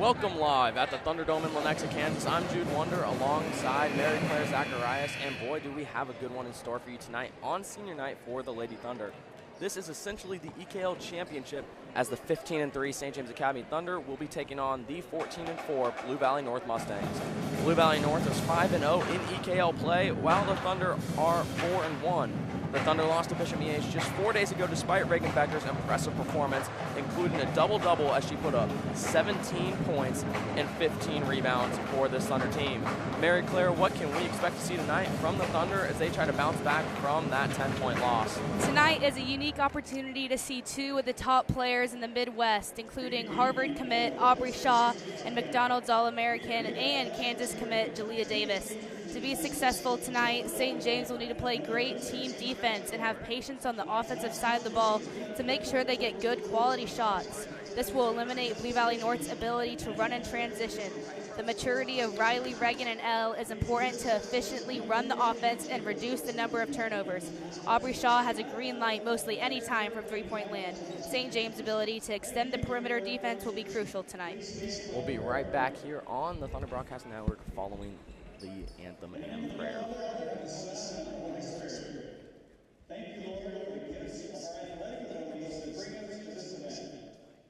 Welcome live at the Thunderdome in Lenexa, Kansas. I'm Jude Wonder alongside Mary Claire Zacharias, and boy, do we have a good one in store for you tonight on senior night for the Lady Thunder. This is essentially the EKL championship, as the 15-3 St. James Academy Thunder will be taking on the 14-4 Blue Valley North Mustangs. Blue Valley North is 5-0 in EKL play, while the Thunder are 4-1. The Thunder lost to Bishop Miege just 4 days ago despite Reagan Becker's impressive performance, including a double-double as she put up 17 points and 15 rebounds for this Thunder team. Mary Claire, what can we expect to see tonight from the Thunder as they try to bounce back from that 10-point loss? Tonight is a unique opportunity to see two of the top players in the Midwest, including Harvard commit Aubrey Shaw and McDonald's All-American and Kansas commit Jalea Davis. To be successful tonight, St. James will need to play great team defense and have patience on the offensive side of the ball to make sure they get good quality shots. This will eliminate Blue Valley North's ability to run in transition. The maturity of Riley, Reagan, and Elle is important to efficiently run the offense and reduce the number of turnovers. Aubrey Shaw has a green light mostly any time from three-point land. St. James' ability to extend the perimeter defense will be crucial tonight. We'll be right back here on the Thunder Broadcast Network following the anthem and prayer. Thank you, Lord, for the gifts of our athletic abilities to bring us to this event.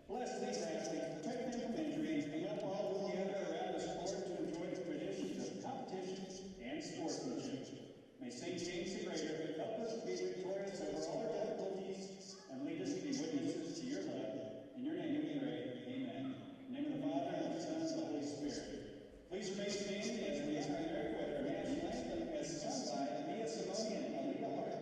Bless these athletes, protect them from injuries, and help all who gather around the sport to enjoy the traditions of competition and sportsmanship. May St. James the Greater help us to be victorious over all our difficulties and lead us to be witnesses to your love. In your name we pray, amen. In the name of the Father, and the Son, and the Holy Spirit. Please remain standing as we sing our choir national anthem as sung by Mia Simone and Alina Hart.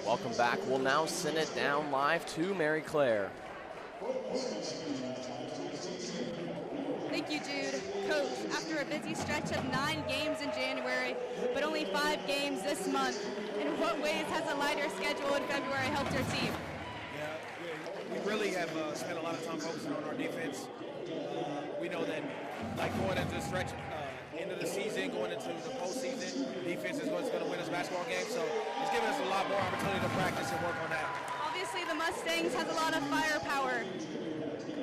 Welcome back. We'll now send it down live to Mary Claire. Thank you, Jude. Coach, after a busy stretch of 9 games in January, but only 5 games this month, in what ways has a lighter schedule in February helped your team? Yeah, we really have spent a lot of time focusing on our defense. We know that, like going into the stretch, end of the season, going into the postseason, defense is what's going to win us basketball games. So it's given us a lot more opportunity to practice and work on that. Obviously, the Mustangs has a lot of firepower.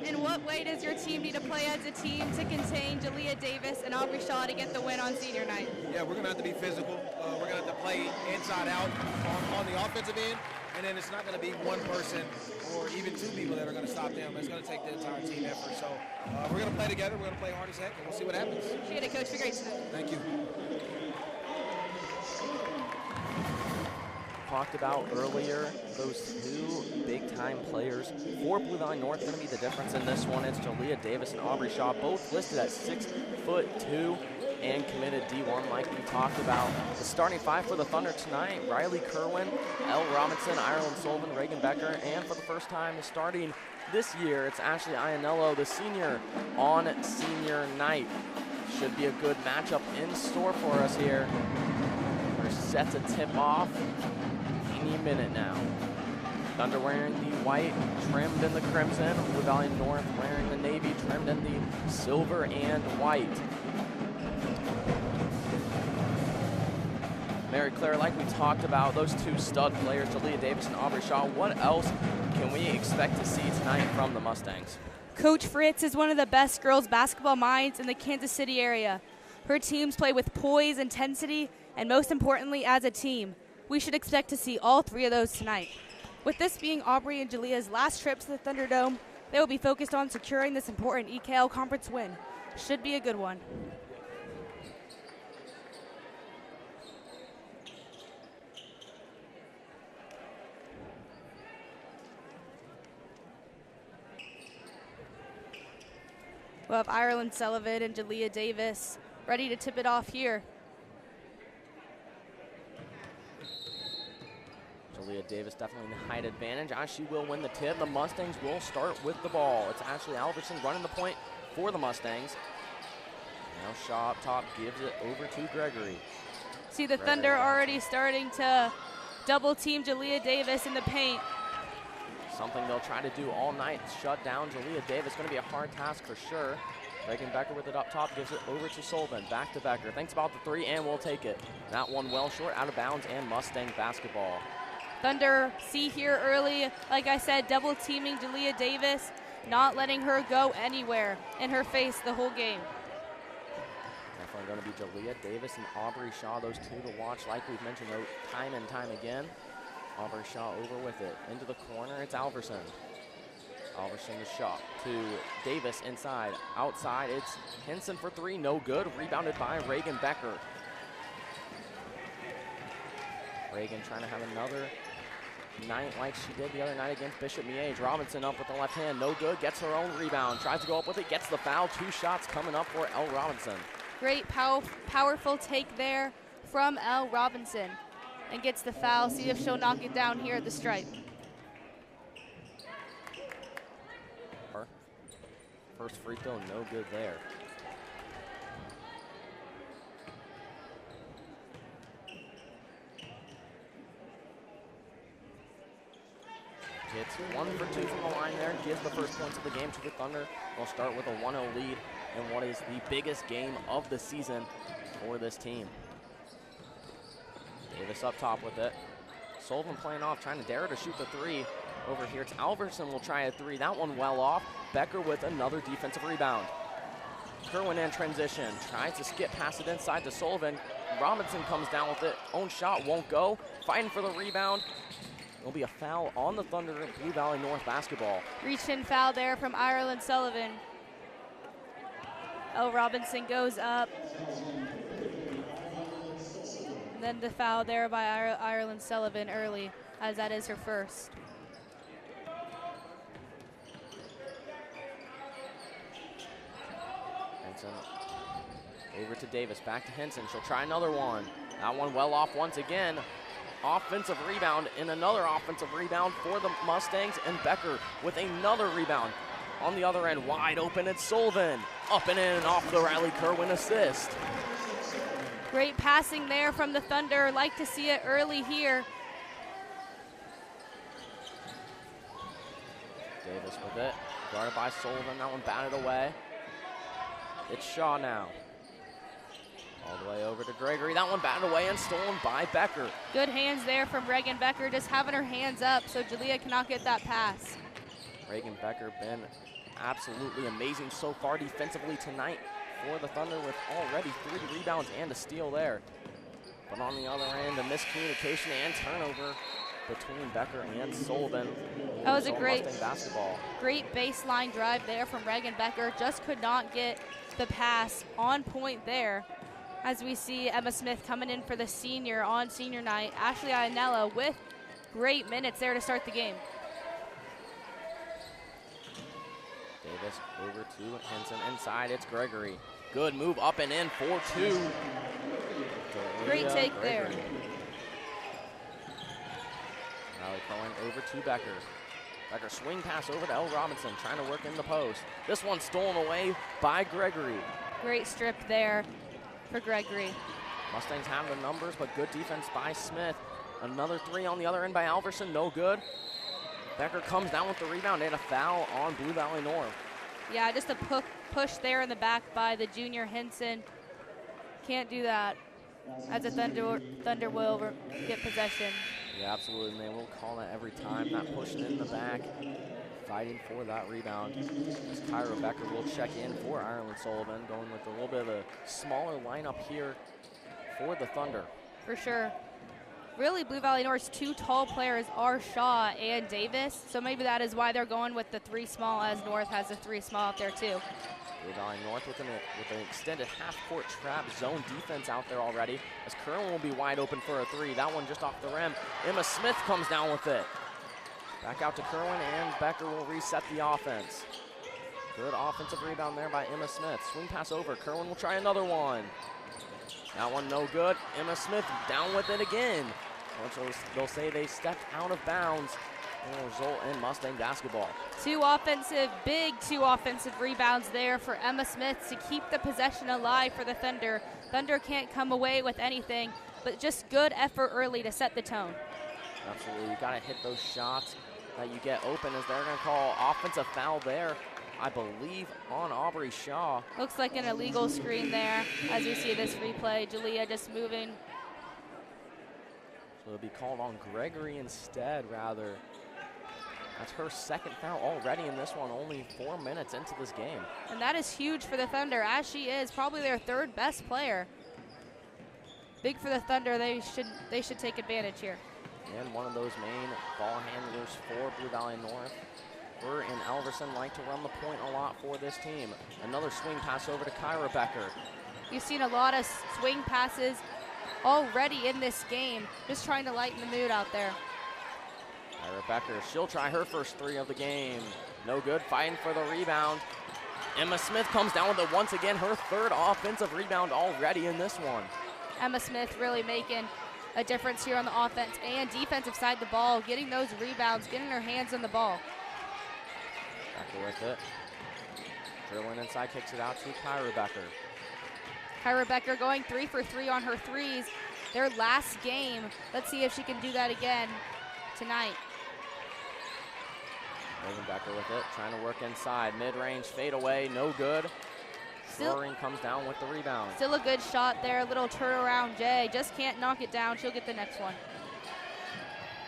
In what way does your team need to play as a team to contain Jalea Davis and Aubrey Shaw to get the win on senior night? Yeah, we're going to have to be physical. We're going to have to play inside out on the offensive end. And then it's not going to be one person or even 2 people that are going to stop them. It's going to take the entire team effort. So we're going to play together. We're going to play hard as heck, and we'll see what happens. Appreciate it, Coach. Be great tonight. Thank you. Talked about earlier, those 2 big-time players for Blue Valley North going to be the difference in this one. It's Jalea Davis and Aubrey Shaw, both listed at 6'2" and committed D1 like we talked about. The starting 5 for the Thunder tonight: Riley Kerwin, Elle Robinson, Ireland Sullivan, Reagan Becker, and for the first time starting this year, it's Ashley Ionello, the senior, on senior night. Should be a good matchup in store for us here. We're set to tip off any minute now. Thunder wearing the white, trimmed in the crimson. Blue Valley North wearing the navy, trimmed in the silver and white. Mary Claire, like we talked about, those two stud players, Jalea Davis and Aubrey Shaw, what else can we expect to see tonight from the Mustangs? Coach Fritz is one of the best girls basketball minds in the Kansas City area. Her teams play with poise, intensity, and most importantly, as a team. We should expect to see all three of those tonight. With this being Aubrey and Jalea's last trip to the Thunderdome, they will be focused on securing this important EKL conference win. Should be a good one. We'll have Ireland Sullivan and Jalea Davis ready to tip it off here. Jalea Davis definitely in the height advantage as she will win the tip. The Mustangs will start with the ball. It's Ashley Alverson running the point for the Mustangs. Now Shaw up top gives it over to Gregory. See the Thunder already starting to double team Jalea Davis in the paint. Something they'll try to do all night, shut down Jalea Davis. Going to be a hard task for sure. Reagan Becker with it up top, gives it over to Sullivan. Back to Becker, thinks about the three, and will take it. That one well short, out of bounds, and Mustang basketball. Thunder see here early, like I said, double teaming Jalea Davis, not letting her go anywhere in her face the whole game. Definitely going to be Jalea Davis and Aubrey Shaw, those two to watch, like we've mentioned time and time again. Aubrey Shaw over with it. Into the corner, it's Alverson. Alverson to Shaw, to Davis inside. Outside, it's Henson for three, no good. Rebounded by Reagan Becker. Reagan trying to have another night like she did the other night against Bishop Miege. Robinson up with the left hand, no good. Gets her own rebound, tries to go up with it, gets the foul. 2 shots coming up for Elle Robinson. Great powerful take there from Elle Robinson. And gets the foul. See if she'll knock it down here at the stripe. First free throw, no good there. Gets 1 for 2 from the line there, gives the first points of the game to the Thunder. They'll start with a 1-0 lead in what is the biggest game of the season for this team. Davis up top with it. Sullivan playing off, trying to dare her to shoot the three. Over here, it's Alverson will try a three. That one well off. Becker with another defensive rebound. Kerwin in transition, tries to skip past it inside to Sullivan. Robinson comes down with it. Own shot won't go. Fighting for the rebound. There'll be a foul on the Thunder Blue Valley North basketball. Reach-in foul there from Ireland Sullivan. Elle Robinson goes up. And then the foul there by Ireland Sullivan early, as that is her first. Henson over to Davis, back to Henson. She'll try another one. That one well off once again. Offensive rebound and another offensive rebound for the Mustangs, and Becker with another rebound. On the other end, wide open, it's Sullivan. Up and in, off the Riley Kerwin assist. Great passing there from the Thunder. Like to see it early here. Davis with it, guarded by Sullivan. That one batted away. It's Shaw now. All the way over to Gregory. That one batted away and stolen by Becker. Good hands there from Reagan Becker, just having her hands up so Jalea cannot get that pass. Reagan Becker been absolutely amazing so far defensively tonight for the Thunder, with already 3 rebounds and a steal there. But on the other end, a miscommunication and turnover between Becker and Sullivan. That was a great baseline drive there from Reagan Becker. Just could not get the pass on point there. As we see Emma Smith coming in for the senior on senior night. Ashley Ianella with great minutes there to start the game. Davis over to Henson inside, it's Gregory. Good move up and in, 4-2. Great take there. Riley Cohen over to Becker. Becker swing pass over to Elle Robinson, trying to work in the post. This one stolen away by Gregory. Great strip there for Gregory. Mustangs have the numbers, but good defense by Smith. Another 3 on the other end by Alverson, no good. Becker comes down with the rebound and a foul on Blue Valley North. Yeah, just a push there in the back by the junior Henson. Can't do that. as the Thunder will get possession. Yeah, absolutely, and they will call that every time. Not pushing in the back, fighting for that rebound. As Kyra Becker will check in for Ireland Sullivan, going with a little bit of a smaller lineup here for the Thunder. For sure. Really, Blue Valley North's two tall players are Shaw and Davis, so maybe that is why they're going with the three small, as North has the three small up there too. Blue Valley North with an extended half-court trap zone defense out there already, as Kerwin will be wide open for a three. That one just off the rim. Emma Smith comes down with it. Back out to Kerwin, and Becker will reset the offense. Good offensive rebound there by Emma Smith. Swing pass over. Kerwin will try another one. That one no good. Emma Smith down with it again. They'll say they stepped out of bounds, and will result in Mustang basketball. Two offensive rebounds there for Emma Smith to keep the possession alive for the Thunder. Thunder can't come away with anything, but just good effort early to set the tone. Absolutely, you gotta hit those shots that you get open, as they're gonna call offensive foul there, I believe, on Aubrey Shaw. Looks like an illegal screen there as we see this replay. Julia just moving. So it'll be called on Gregory instead, rather. That's her second foul already in this one, only 4 minutes into this game. And that is huge for the Thunder, as she is probably their third best player. Big for the Thunder. They should take advantage here. And one of those main ball handlers for Blue Valley North. Burr and Alverson like to run the point a lot for this team. Another swing pass over to Kyra Becker. You've seen a lot of swing passes already in this game, just trying to lighten the mood out there. Kyra Becker, she'll try her first three of the game. No good, fighting for the rebound. Emma Smith comes down with it once again, her third offensive rebound already in this one. Emma Smith really making a difference here on the offense and defensive side of the ball, getting those rebounds, getting her hands on the ball. Becker with it. Drilling inside, kicks it out to Kyra Becker. Kyra Becker going 3 for 3 on her threes. Their last game. Let's see if she can do that again tonight. Megan Becker with it, trying to work inside. Mid-range fadeaway, no good. Roaring comes down with the rebound. Still a good shot there, little turnaround J. Just can't knock it down. She'll get the next one.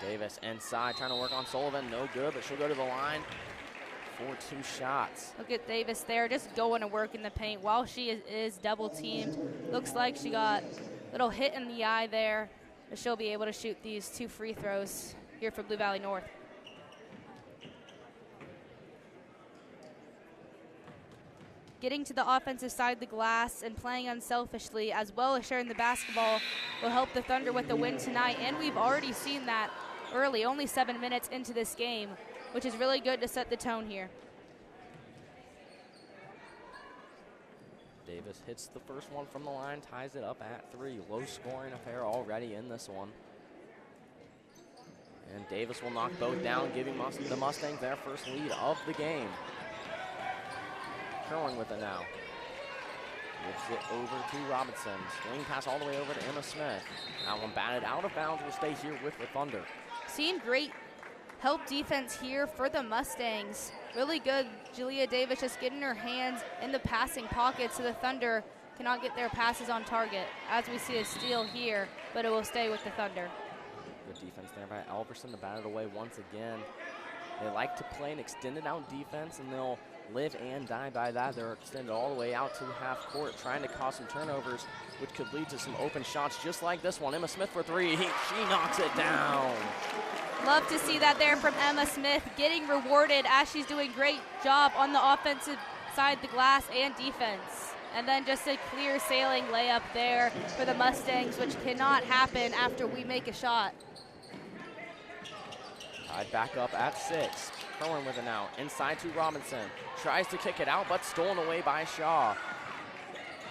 Davis inside, trying to work on Sullivan. No good, but she'll go to the line for 2 shots. Look at Davis there, just going to work in the paint while she is double teamed. Looks like she got a little hit in the eye there, but she'll be able to shoot these 2 free throws here for Blue Valley North. Getting to the offensive side of the glass and playing unselfishly, as well as sharing the basketball, will help the Thunder with the win tonight. And we've already seen that early, only 7 minutes into this game, which is really good to set the tone here. Davis hits the first one from the line, ties it up at 3. Low scoring affair already in this one. And Davis will knock both down, giving the Mustangs their first lead of the game. Kerwin with it now. Gives it over to Robinson. Swing pass all the way over to Emma Smith. That one batted out of bounds, will stay here with the Thunder. Seeing great help defense here for the Mustangs. Really good. Julia Davis just getting her hands in the passing pocket so the Thunder cannot get their passes on target. As we see a steal here, but it will stay with the Thunder. Good defense there by Alverson to bat it away once again. They like to play an extended out defense, and they'll live and die by that. They're extended all the way out to half court, trying to cause some turnovers, which could lead to some open shots just like this one. Emma Smith for 3. She knocks it down. Love to see that there from Emma Smith, getting rewarded as she's doing great job on the offensive side of the glass and defense. And then just a clear sailing layup there for the Mustangs, which cannot happen after we make a shot. Tied back up at 6. Kerwin with it now. Inside to Robinson. Tries to kick it out, but stolen away by Shaw.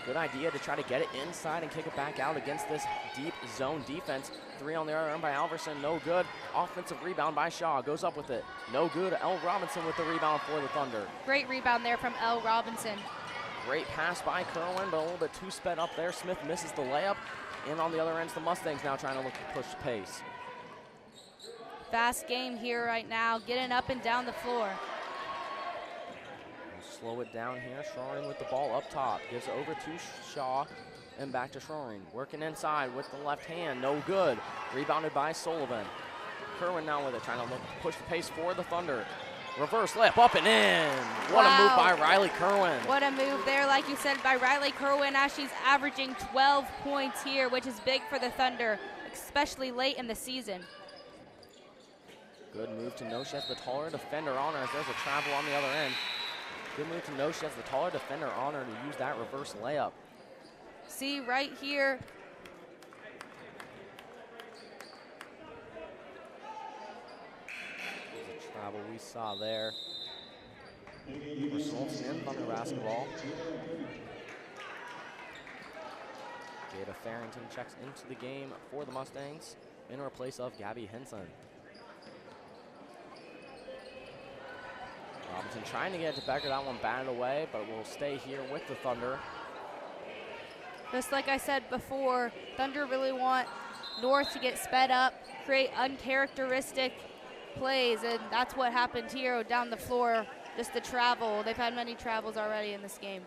Good idea to try to get it inside and kick it back out against this deep zone defense. 3 on the other end by Alverson, no good. Offensive rebound by Shaw, goes up with it. No good. L. Robinson with the rebound for the Thunder. Great rebound there from L. Robinson. Great pass by Kerwin, but a little bit too sped up there. Smith misses the layup. And on the other end, the Mustangs now trying to look to push the pace. Fast game here right now, getting up and down the floor. We'll slow it down here. Shawing with the ball up top. Gives it over to Shaw. And back to Schroering, working inside with the left hand, no good. Rebounded by Sullivan. Kerwin now with it, trying to push the pace for the Thunder. Reverse layup up and in. What a move by Riley Kerwin. What a move there, like you said, by Riley Kerwin, as she's averaging 12 points here, which is big for the Thunder, especially late in the season. Good move to know she has the taller defender on her as there's a travel on the other end. Good move to know she has the taller defender on her to use that reverse layup. See right here. There's a travel we saw there. Results in Thunder basketball. Jada Farrington checks into the game for the Mustangs in place of Gabby Henson. Robinson trying to get it to Becker. That one batted away, but will stay here with the Thunder. Just like I said before, Thunder really want North to get sped up, create uncharacteristic plays, and that's what happened here down the floor, just the travel. They've had many travels already in this game.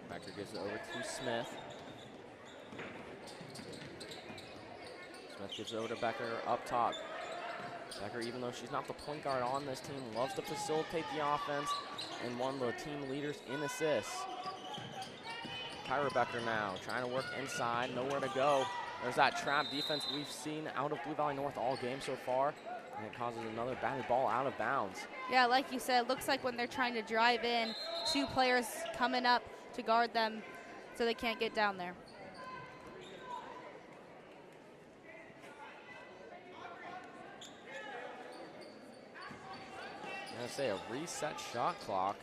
Becker gives it over to Smith. Smith gives it over to Becker up top. Becker, even though she's not the point guard on this team, loves to facilitate the offense and one of the team leaders in assists. Kyra Becker now trying to work inside, nowhere to go. There's that trap defense we've seen out of Blue Valley North all game so far, and it causes another batted ball out of bounds. Yeah, like you said, it looks like when they're trying to drive in, two players coming up to guard them so they can't get down there. I'm going to say a reset shot clock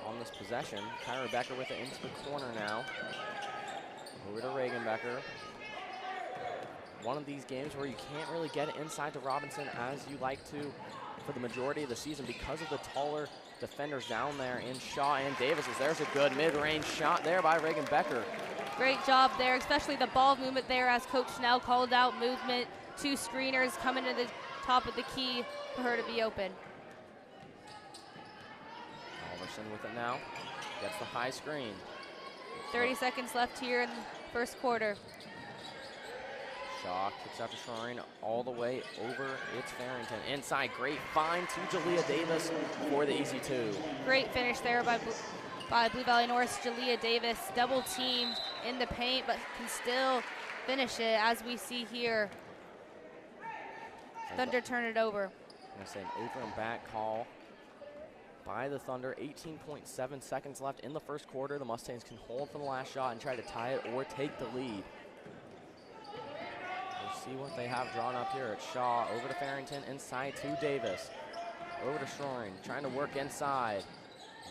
on this possession. Kyra Becker with it into the corner now. Over to Reagan Becker. One of these games where you can't really get it inside to Robinson as you like to for the majority of the season because of the taller defenders down there in Shaw and Davis. There's a good mid-range shot there by Reagan Becker. Great job there, especially the ball movement there as Coach Snell called out movement. Two screeners coming to the top of the key for her to be open. Alverson with it now. Gets the high screen. 30 seconds left here in the first quarter. Shaw kicks out to Schroering all the way over. It's Farrington. Inside, great find to Jalea Davis for the easy two. Great finish there by Blue Valley North's Jalea Davis. Double teamed in the paint, but can still finish it as we see here. Thunder turn it over. I'm going to say an over and back call by the Thunder. 18.7 seconds left in the first quarter. The Mustangs can hold for the last shot and try to tie it or take the lead. We'll see what they have drawn up here. It's Shaw over to Farrington, inside to Davis. Over to Schroering, trying to work inside.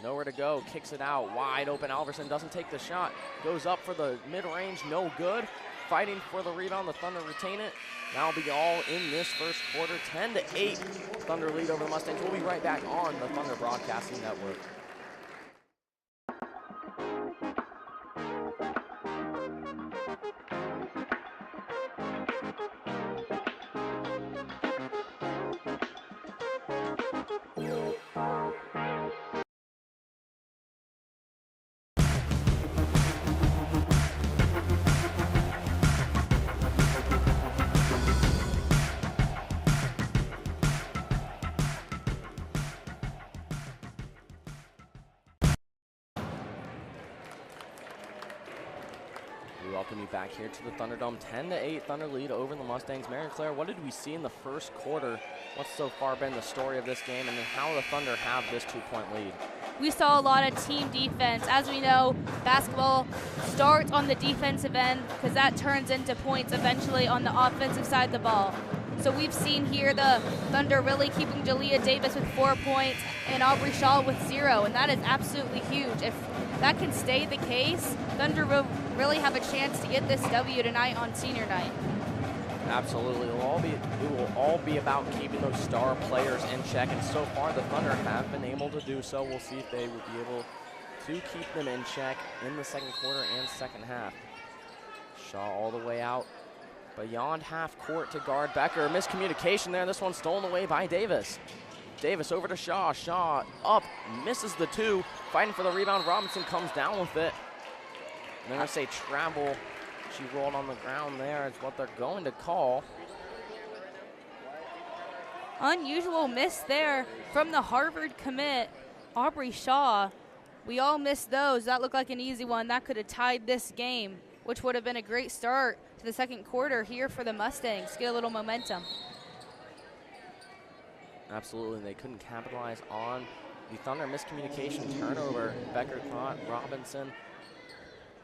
Nowhere to go, kicks it out, wide open. Alverson doesn't take the shot, goes up for the mid-range, no good. Fighting for the rebound, the Thunder retain it. That'll be all in this first quarter. 10-8, Thunder lead over the Mustangs. We'll be right back on the Thunder Broadcasting Network. Welcome you back here to the Thunderdome. 10-8 Thunder lead over the Mustangs. Mary Claire, what did we see in the first quarter? What's so far been the story of this game, and then how the Thunder have this 2-point lead? We saw a lot of team defense. As we know, basketball starts on the defensive end because that turns into points eventually on the offensive side of the ball. So we've seen here the Thunder really keeping Jalea Davis with 4 points and Aubrey Shaw with 0, and that is absolutely huge. If that can stay the case, Thunder will really have a chance to get this W tonight on senior night. Absolutely. It will all be about keeping those star players in check, and so far the Thunder have been able to do so. We'll see if they will be able to keep them in check in the second quarter and second half. Shaw all the way out beyond half court to guard Becker. Miscommunication there. This one stolen away by Davis. Davis over to Shaw. Shaw up, misses the two. Fighting for the rebound. Robinson comes down with it. And they're going to say travel. She rolled on the ground there. It's what they're going to call. Unusual miss there from the Harvard commit, Aubrey Shaw. We all missed those. That looked like an easy one. That could have tied this game, which would have been a great start to the second quarter here for the Mustangs. Get a little momentum. Absolutely, they couldn't capitalize on the Thunder miscommunication turnover. Becker thought Robinson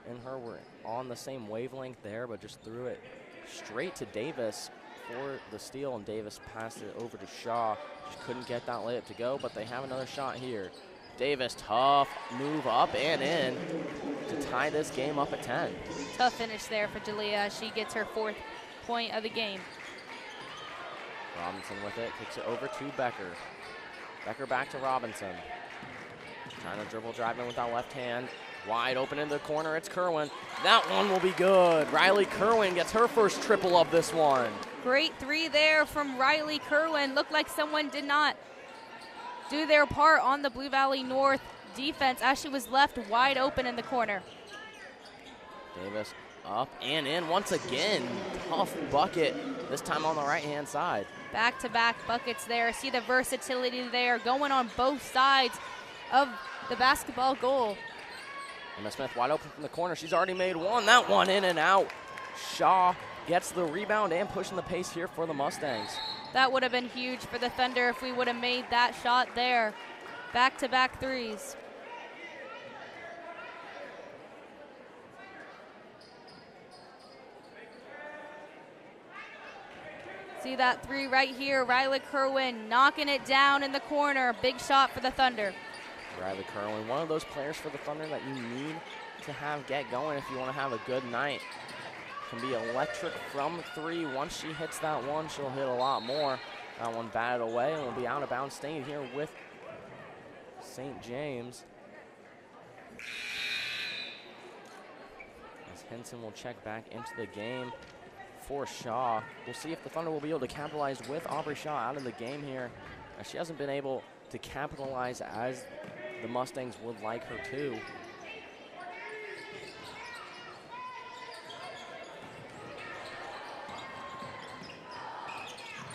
and her were on the same wavelength there, but just threw it straight to Davis for the steal, and Davis passed it over to Shaw. Just couldn't get that layup to go, but they have another shot here. Davis, tough move up and in to tie this game up at 10. Tough finish there for Jalea. She gets her 4th point of the game. Robinson with it, kicks it over to Becker. Becker back to Robinson. Trying to dribble, drive in with that left hand. Wide open in the corner, it's Kerwin. That one will be good. Riley Kerwin gets her first triple of this one. Great three there from Riley Kerwin. Looked like someone did not do their part on the Blue Valley North defense as she was left wide open in the corner. Davis up and in once again. Tough bucket, this time on the right-hand side. Back-to-back buckets there. See the versatility there going on both sides of the basketball goal. Emma Smith wide open from the corner. She's already made one. That one in and out. Shaw gets the rebound and pushing the pace here for the Mustangs. That would have been huge for the Thunder if we would have made that shot there. Back-to-back threes. See that three right here. Riley Kerwin knocking it down in the corner. Big shot for the Thunder. Riley Kerwin, one of those players for the Thunder that you need to have get going if you want to have a good night. Can be electric from three. Once she hits that one, she'll hit a lot more. That one batted away and will be out of bounds, staying here with St. James. As Henson will check back into the game for Shaw. We'll see if the Thunder will be able to capitalize with Aubrey Shaw out of the game here. As she hasn't been able to capitalize as the Mustangs would like her to.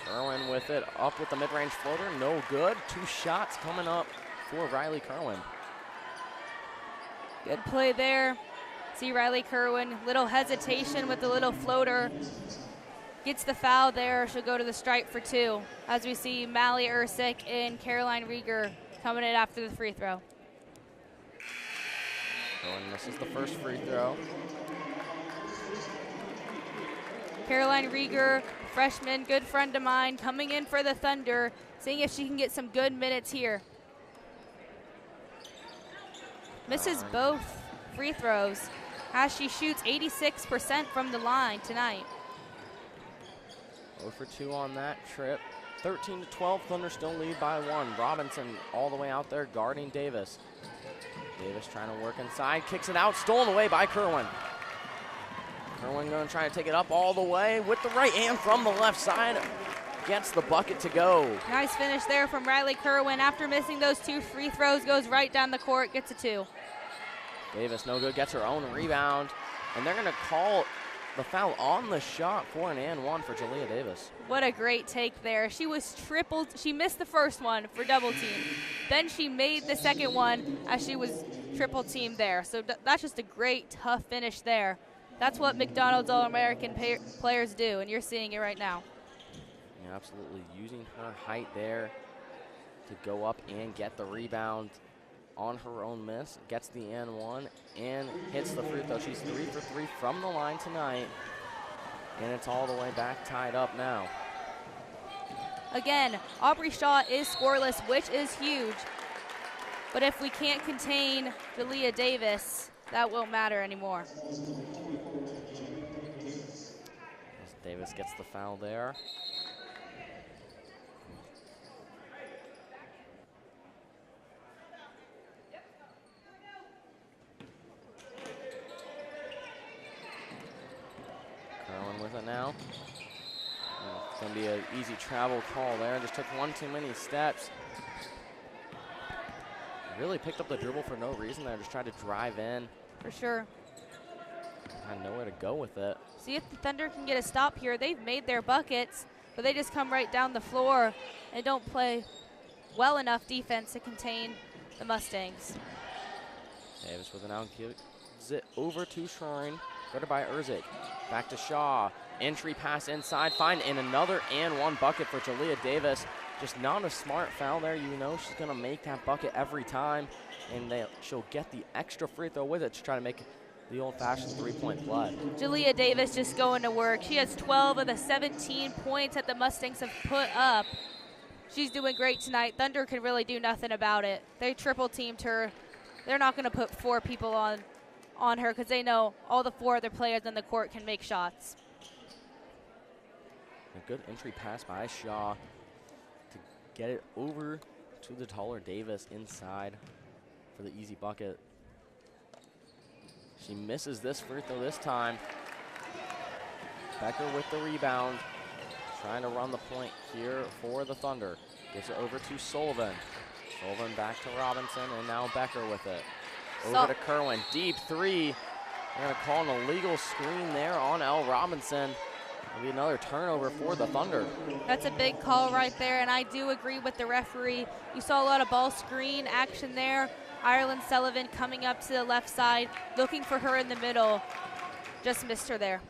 Kerwin with it, up with the mid-range floater, no good. 2 shots coming up for Riley Kerwin. Good play there. See Riley Kerwin, little hesitation with the little floater. Gets the foul there, she'll go to the stripe for 2. As we see Mally Ersick and Caroline Rieger coming in after the free throw. Kerwin misses the first free throw. Caroline Rieger, freshman, good friend of mine, coming in for the Thunder, seeing if she can get some good minutes here. Misses both free throws as she shoots 86% from the line tonight. 0 for 2 on that trip. 13-12, Thunder still lead by 1. Robinson all the way out there guarding Davis. Davis trying to work inside, kicks it out, stolen away by Kerwin. Kerwin going to try to take it up all the way with the right hand from the left side. Gets the bucket to go. Nice finish there from Riley Kerwin. After missing those 2 free throws, goes right down the court, gets a 2. Davis no good, gets her own rebound. And they're going to call the foul on the shot for an and 1 for Jalea Davis. What a great take there. She was tripled. She missed the first one for double team. Then she made the second one as she was triple teamed there. So that's just a great, tough finish there. That's what McDonald's All-American players do, and you're seeing it right now. Yeah, absolutely. Using her height there to go up and get the rebound on her own miss. Gets the N1 and hits the free throw. She's 3 for 3 from the line tonight. And it's all the way back tied up now. Again, Aubrey Shaw is scoreless, which is huge. But if we can't contain Jalea Davis, that won't matter anymore. As Davis gets the foul there. Kerwin with it now. Gonna be an easy travel call there. Just took one too many steps. Really picked up the dribble for no reason there. Just tried to drive in. For sure. Had nowhere to go with it. See if the Thunder can get a stop here. They've made their buckets, but they just come right down the floor and don't play well enough defense to contain the Mustangs. Davis with an out, gives it over to Shrine. Guarded by Erzik. Back to Shaw. Entry pass inside. Find in another and one bucket for Jalea Davis. Just not a smart foul there. You know she's going to make that bucket every time, and she'll get the extra free throw with it to try to make the old-fashioned three-point play. Jalea Davis just going to work. She has 12 of the 17 points that the Mustangs have put up. She's doing great tonight. Thunder can really do nothing about it. They triple-teamed her. They're not going to put 4 people on her because they know all the 4 other players on the court can make shots. A good entry pass by Shaw to get it over to the taller Davis inside for the easy bucket. She misses this free throw this time. Becker with the rebound, trying to run the point here for the Thunder. Gives it over to Sullivan. Sullivan back to Robinson, and now Becker with it. Over to Kerwin, deep three. They're gonna call an illegal screen there on L. Robinson. It'll be another turnover for the Thunder. That's a big call right there, and I do agree with the referee. You saw a lot of ball screen action there. Ireland Sullivan coming up to the left side, looking for her in the middle. Just missed her there.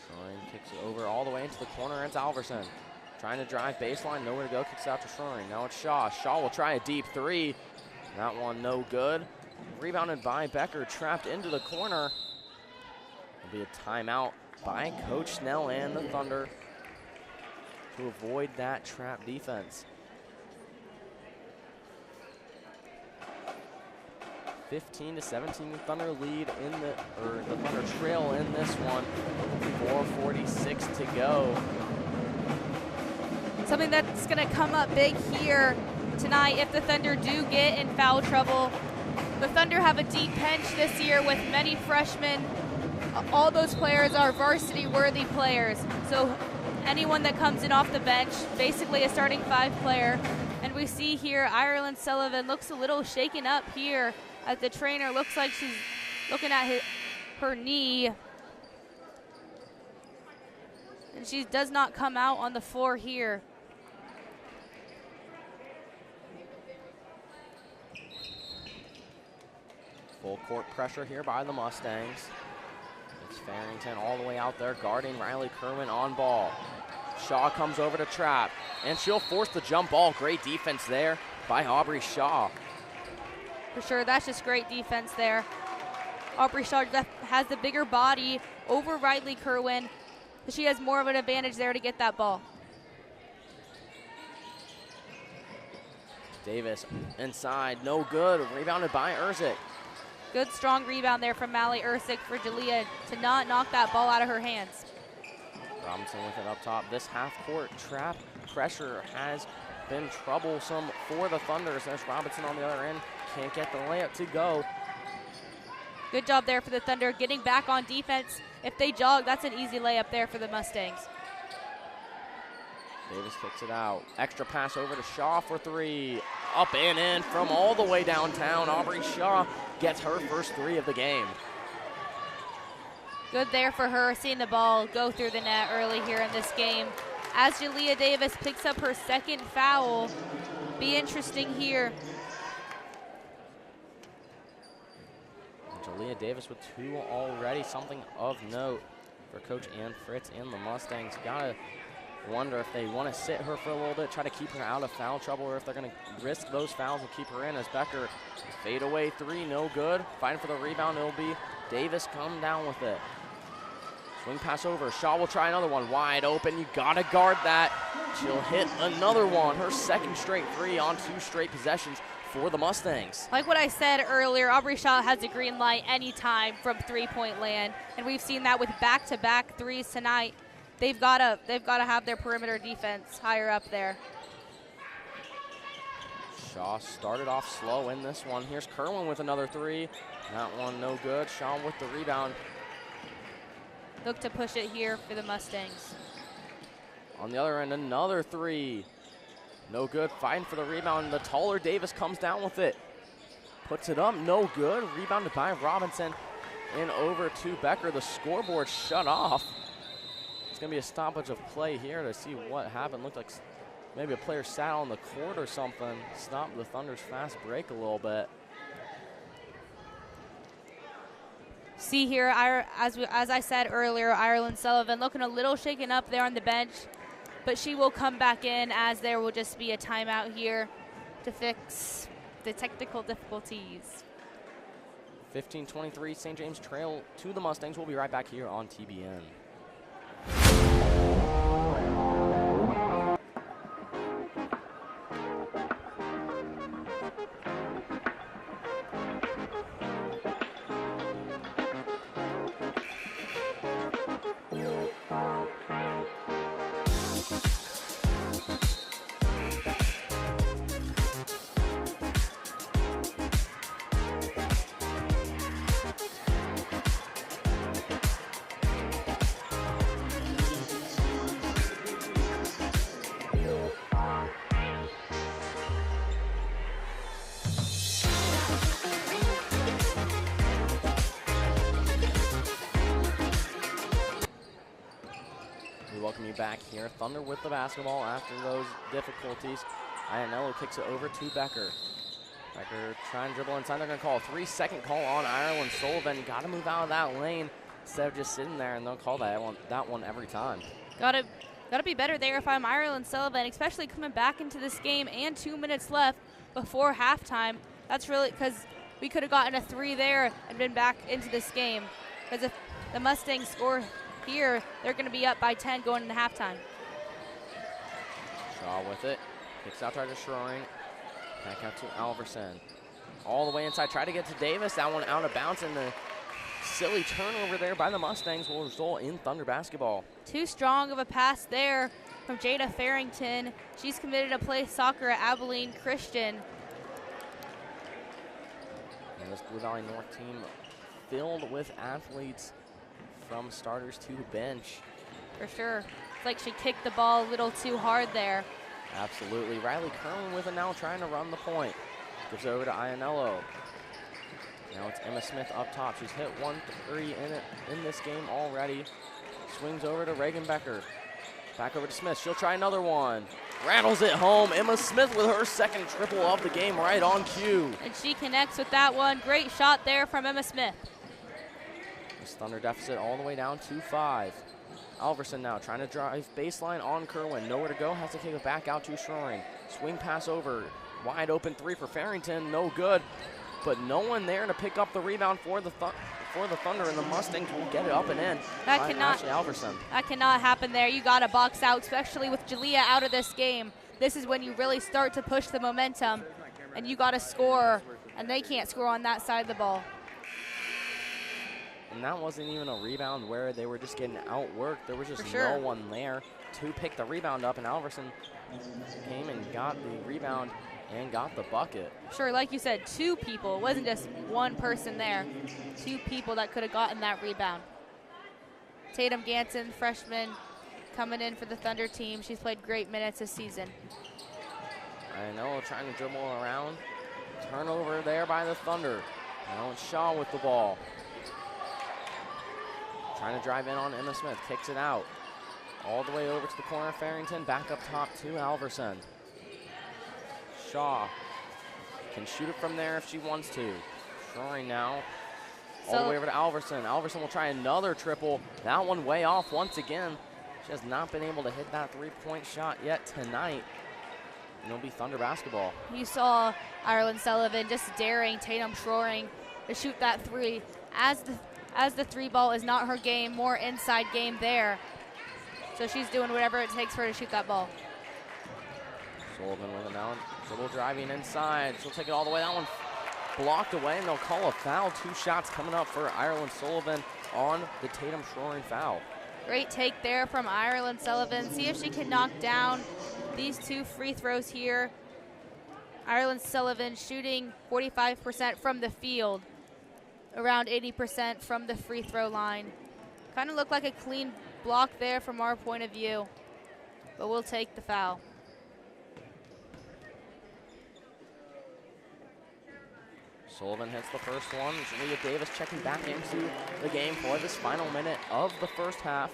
Shrine kicks it over all the way into the corner. It's Alverson. Trying to drive baseline, nowhere to go, kicks out to Shrine. Now it's Shaw. Shaw will try a deep three. That one no good. Rebounded by Becker, trapped into the corner. It'll be a timeout by Coach Snell and the Thunder to avoid that trap defense. 15-17 Thunder lead in the Thunder trail in this one. 4:46 to go. Something that's going to come up big here tonight if the Thunder do get in foul trouble. The Thunder have a deep bench this year with many freshmen. All those players are varsity-worthy players. So anyone that comes in off the bench, basically a starting 5 player. And we see here Ireland Sullivan looks a little shaken up here as the trainer looks like she's looking at her knee. And she does not come out on the floor here. Full court pressure here by the Mustangs. It's Farrington all the way out there guarding Riley Kerwin on ball. Shaw comes over to trap, and she'll force the jump ball. Great defense there by Aubrey Shaw. For sure, that's just great defense there. Aubrey Shaw has the bigger body over Riley Kerwin, so she has more of an advantage there to get that ball. Davis inside, no good. Rebounded by Erzik. Good, strong rebound there from Mally Ersick for Jalea to not knock that ball out of her hands. Robinson with it up top. This half-court trap pressure has been troublesome for the Thunder. There's Robinson on the other end. Can't get the layup to go. Good job there for the Thunder, getting back on defense. If they jog, that's an easy layup there for the Mustangs. Davis kicks it out. Extra pass over to Shaw for 3. Up and in from all the way downtown. Aubrey Shaw gets her first 3 of the game. Good there for her, seeing the ball go through the net early here in this game. As Jalea Davis picks up her 2nd foul, be interesting here. Jalea Davis with 2 already, something of note for Coach Ann Fritz and the Mustangs. Gotta wonder if they want to sit her for a little bit, try to keep her out of foul trouble, or if they're going to risk those fouls and keep her in. As Becker fade away 3, no good. Fighting for the rebound, it'll be Davis come down with it. Swing pass over, Shaw will try another one, wide open, you gotta guard that. She'll hit another one, her 2nd straight 3 on 2 straight possessions for the Mustangs. Like what I said earlier, Aubrey Shaw has a green light anytime from 3-point land, and we've seen that with back-to-back 3s tonight. They've got to have their perimeter defense higher up there. Shaw started off slow in this one. Here's Kerwin with another three. That one no good. Shaw with the rebound. Look to push it here for the Mustangs. On the other end, another three. No good. Fighting for the rebound. The taller Davis comes down with it. Puts it up. No good. Rebounded by Robinson. And over to Becker. The scoreboard shut off. It's going to be a stoppage of play here to see what happened. Looked like maybe a player sat on the court or something. Stopped the Thunder's fast break a little bit. See here, as I said earlier, Ireland Sullivan looking a little shaken up there on the bench, but she will come back in as there will just be a timeout here to fix the technical difficulties. 15-23, St. James trail to the Mustangs. We'll be right back here on TBN. Welcome you back here. Thunder with the basketball after those difficulties. Iannello kicks it over to Becker. Becker trying to dribble inside. They're going to call a 3-second call on Ireland Sullivan. Got to move out of that lane instead of just sitting there, and they'll call that one every time. Gotta be better there if I'm Ireland Sullivan, especially coming back into this game and 2 minutes left before halftime. That's really because we could have gotten a three there and been back into this game. Because if the Mustangs score here, they're going to be up by 10 going into halftime. Shaw with it. Kicks out to Schroering. Back out to Alverson. All the way inside. Try to get to Davis. That one out of bounds, and the silly turnover there by the Mustangs will result in Thunder basketball. Too strong of a pass there from Jada Farrington. She's committed to play soccer at Abilene Christian. And this Blue Valley North team filled with athletes from starters to bench. For sure. It's like she kicked the ball a little too hard there. Absolutely. Riley Kerwin with it now, trying to run the point. Gives it over to Iannello. Now it's Emma Smith up top. She's hit 1-3 in this game already. Swings over to Reagan Becker. Back over to Smith. She'll try another one. Rattles it home. Emma Smith with her second triple of the game right on cue. And she connects with that one. Great shot there from Emma Smith. This Thunder deficit all the way down to 5. Alverson now trying to drive baseline on Kerwin. Nowhere to go. Has to kick it back out to Schroering. Swing pass over. Wide open three for Farrington. No good. But no one there to pick up the rebound for the Thunder, and the Mustangs will get it up and in. That cannot happen there. You got to box out, especially with Jalea out of this game. This is when you really start to push the momentum, and you got to score, and they can't score on that side of the ball. And that wasn't even a rebound where they were just getting outworked. There was just no one there to pick the rebound up, and Alverson came and got the rebound and got the bucket. Sure, like you said, two people. It wasn't just one person there. Two people that could have gotten that rebound. Tatum Ganson, freshman, coming in for the Thunder team. She's played great minutes this season. I know, trying to dribble around. Turnover there by the Thunder. Now it's Shaw with the ball. Trying to drive in on Emma Smith. Kicks it out. All the way over to the corner. Farrington back up top to Alverson. Shaw can shoot it from there if she wants to. Schroering now. All the way over to Alverson. Alverson will try another triple. That one way off once again. She has not been able to hit that three-point shot yet tonight. And it'll be Thunder basketball. You saw Ireland Sullivan just daring Tatum Schroering to shoot that three. As the three ball is not her game, more inside game there. So she's doing whatever it takes for her to shoot that ball. Sullivan with it now. Dribble driving inside. She'll take it all the way. That one blocked away, and they'll call a foul. 2 shots coming up for Ireland Sullivan on the Tatum Schroering foul. Great take there from Ireland Sullivan. See if she can knock down these 2 free throws here Ireland Sullivan shooting 45% from the field, around 80% from the free throw line. Kind of looked like a clean block there from our point of view, but we'll take the foul. Sullivan hits the first one. Julia Davis checking back into the game for this final minute of the first half.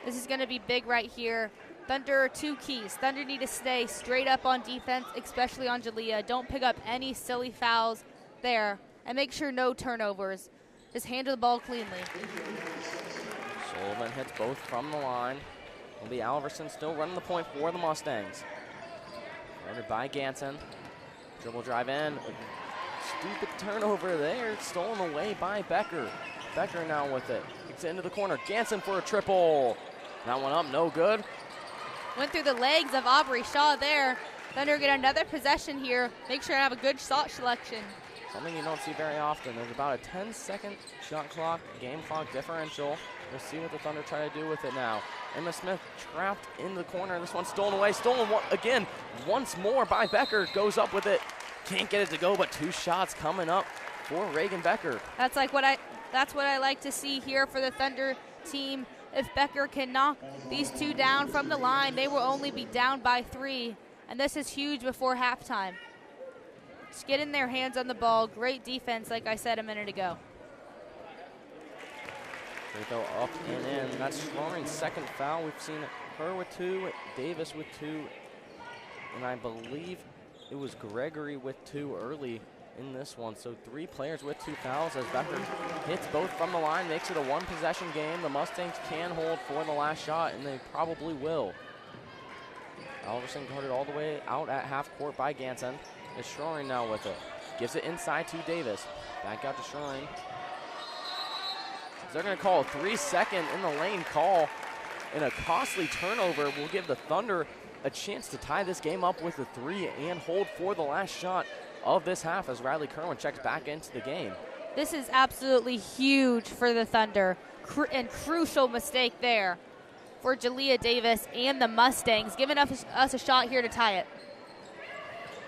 This is going to be big right here. Thunder, 2 keys. Thunder need to stay straight up on defense, especially on Jalea. Don't pick up any silly fouls there, and make sure no turnovers. Just handle the ball cleanly. Sullivan hits both from the line. Will be Alverson still running the point for the Mustangs. Guarded by Ganson. Dribble drive in. Stupid turnover there. Stolen away by Becker. Becker now with it. Gets into the corner. Ganson for a triple. That one up, no good. Went through the legs of Aubrey Shaw there. Thunder get another possession here. Make sure to have a good shot selection. Something you don't see very often. There's about a 10-second shot clock, game clock differential. We'll see what the Thunder try to do with it now. Emma Smith trapped in the corner. This one stolen away. Stolen again once more by Becker. Goes up with it. Can't get it to go, but 2 shots coming up for Reagan Becker. That's what I like to see here for the Thunder team. If Becker can knock these 2 down from the line, they will only be down by 3. And this is huge before halftime. Just getting their hands on the ball. Great defense, like I said a minute ago. Free throw up and in. That's Schroring's second foul. We've seen her with 2, Davis with 2, and I believe it was Gregory with 2 early in this one. So 3 players with 2 fouls as Becker hits both from the line, makes it a 1-possession game. The Mustangs can hold for the last shot, and they probably will. Alverson guarded all the way out at half court by Ganson. Is Schroring now with it. Gives it inside to Davis. Back out to Schroring. They're going to call a 3-second in the lane call, and a costly turnover will give the Thunder a chance to tie this game up with a 3 and hold for the last shot of this half as Riley Kerwin checks back into the game. This is absolutely huge for the Thunder, and crucial mistake there for Jalea Davis and the Mustangs, giving us a shot here to tie it.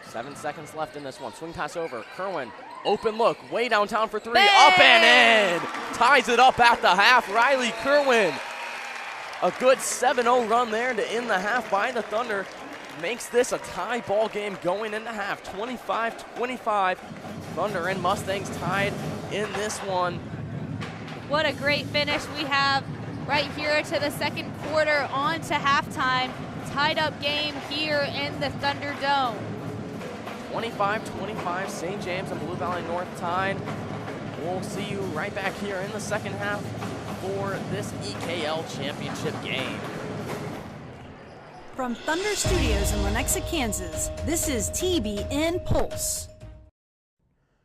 7 seconds left in this one. Swing pass over. Kerwin, open look, way downtown for 3. Bang! Up and in! Ties it up at the half. Riley Kerwin. A good 7-0 run there to end the half by the Thunder. Makes this a tie ball game going into half. 25-25. Thunder and Mustangs tied in this one. What a great finish we have right here to the second quarter on to halftime. Tied up game here in the Thunderdome. 25-25, St. James and Blue Valley North tied. We'll see you right back here in the second half for this EKL championship game. From Thunder Studios in Lenexa, Kansas, this is TBN Pulse.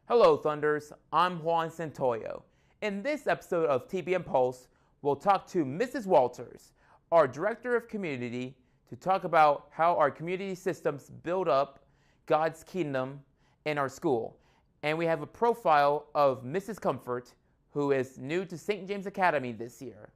Hello, Thunders. I'm Juan Santoyo. In this episode of TBN Pulse, we'll talk to Mrs. Walters, our Director of Community, to talk about how our community systems build up God's kingdom in our school. And we have a profile of Mrs. Comfort, who is new to St. James Academy this year.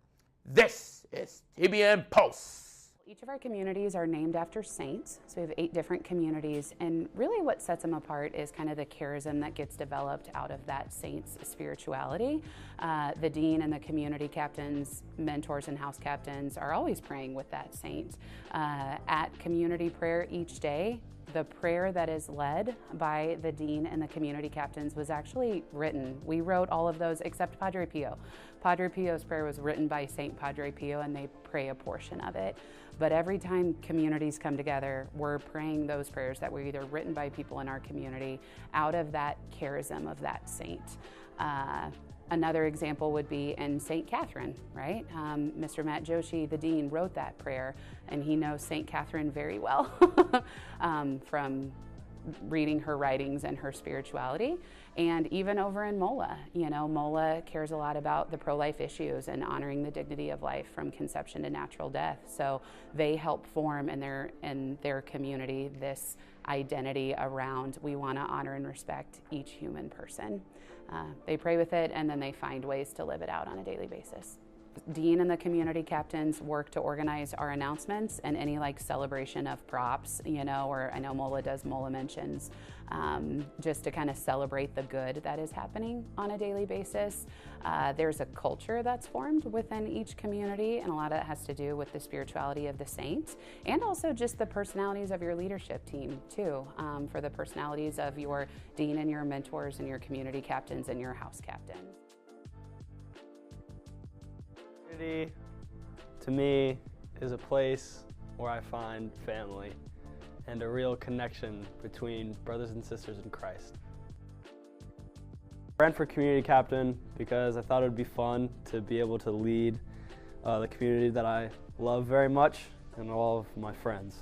This is TBN Pulse. Each of our communities are named after saints, so we have 8 different communities, and really what sets them apart is kind of the charism that gets developed out of that saint's spirituality. The dean and the community captains, mentors, and house captains are always praying with that saint. At community prayer each day, the prayer that is led by the dean and the community captains was actually written. We wrote all of those except Padre Pio. Padre Pio's prayer was written by Saint Padre Pio, and they pray a portion of it. But every time communities come together, we're praying those prayers that were either written by people in our community out of that charism of that saint. Another example would be in St. Catherine, right? Mr. Matt Joshi, the dean, wrote that prayer, and he knows St. Catherine very well from reading her writings and her spirituality. And even over in MOLA, MOLA cares a lot about the pro-life issues and honoring the dignity of life from conception to natural death. So they help form in their community this identity around we want to honor and respect each human person. They pray with it, and then they find ways to live it out on a daily basis. Dean and the community captains work to organize our announcements and any like celebration of props, you know, or I know MOLA does MOLA mentions, just to kind of celebrate the good that is happening on a daily basis. There's a culture that's formed within each community, and a lot of it has to do with the spirituality of the saints and also just the personalities of your leadership team too, for the personalities of your dean and your mentors and your community captains and your house captains. Community, to me, is a place where I find family and a real connection between brothers and sisters in Christ. I ran for community captain because I thought it would be fun to be able to lead the community that I love very much and all of my friends.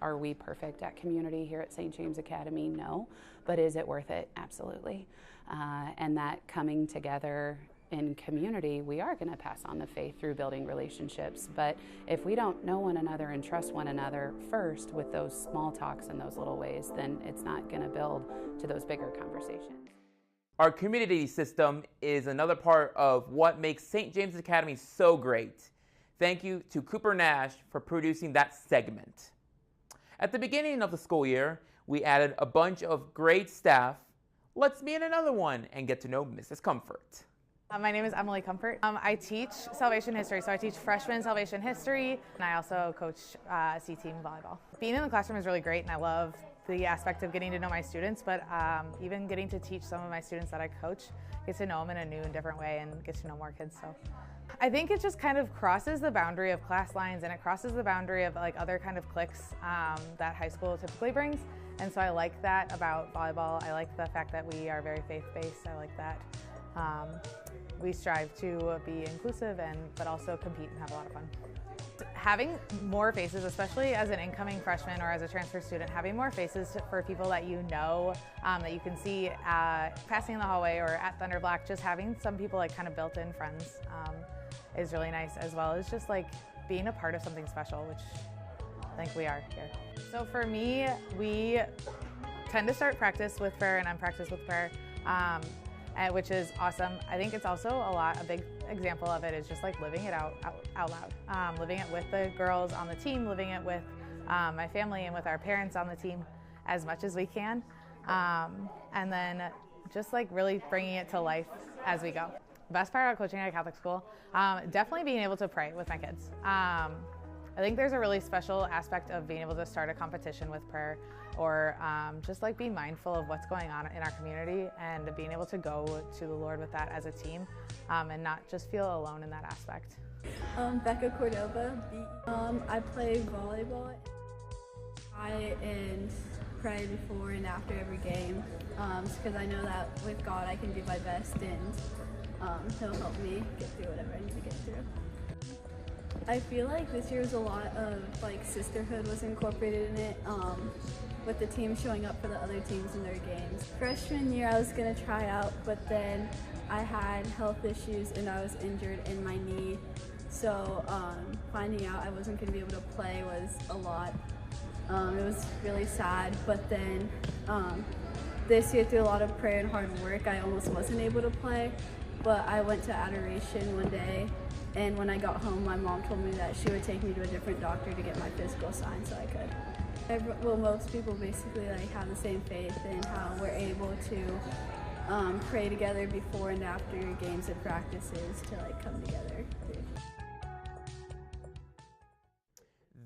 Are we perfect at community here at St. James Academy? No, but is it worth it? Absolutely. And that coming together in community, we are going to pass on the faith through building relationships. But if we don't know one another and trust one another first with those small talks in those little ways, then it's not going to build to those bigger conversations. Our community system is another part of what makes St. James Academy so great. Thank you to Cooper Nash for producing that segment. At the beginning of the school year, we added a bunch of great staff. Let's meet another one and get to know Mrs. Comfort. My name is Emily Comfort. I teach Salvation History, so I teach freshman Salvation History, and I also coach C-team volleyball. Being in the classroom is really great, and I love the aspect of getting to know my students, but even getting to teach some of my students that I coach, get to know them in a new and different way and get to know more kids. So I think it just kind of crosses the boundary of class lines, and it crosses the boundary of like other kind of cliques that high school typically brings. And so I like that about volleyball. I like the fact that we are very faith-based. I like that we strive to be inclusive but also compete and have a lot of fun. Having more faces, especially as an incoming freshman or as a transfer student, having more faces for people that you know, that you can see passing in the hallway or at Thunder Black, just having some people like kind of built-in friends is really nice, as well as just like being a part of something special, which I think we are here. So for me, we tend to start practice with prayer and end practice with prayer. Which is awesome. I think it's also a big example of it is just like living it out loud. Living it with the girls on the team, living it with my family and with our parents on the team as much as we can. And then just like really bringing it to life as we go. Best part about coaching at a Catholic school, definitely being able to pray with my kids. I think there's a really special aspect of being able to start a competition with prayer, or just like be mindful of what's going on in our community and being able to go to the Lord with that as a team and not just feel alone in that aspect. Becca Cordova. I play volleyball. I pray before and after every game because I know that with God I can do my best and He'll help me get through whatever I need to get through. I feel like this year was a lot of like sisterhood was incorporated in it, with the team showing up for the other teams in their games. Freshman year I was going to try out, but then I had health issues and I was injured in my knee, so finding out I wasn't going to be able to play was a lot. It was really sad, but then this year through a lot of prayer and hard work I almost wasn't able to play, but I went to adoration one day. And when I got home, my mom told me that she would take me to a different doctor to get my physical signed so I could. Well, most people basically like have the same faith in how we're able to pray together before and after games and practices to like come together.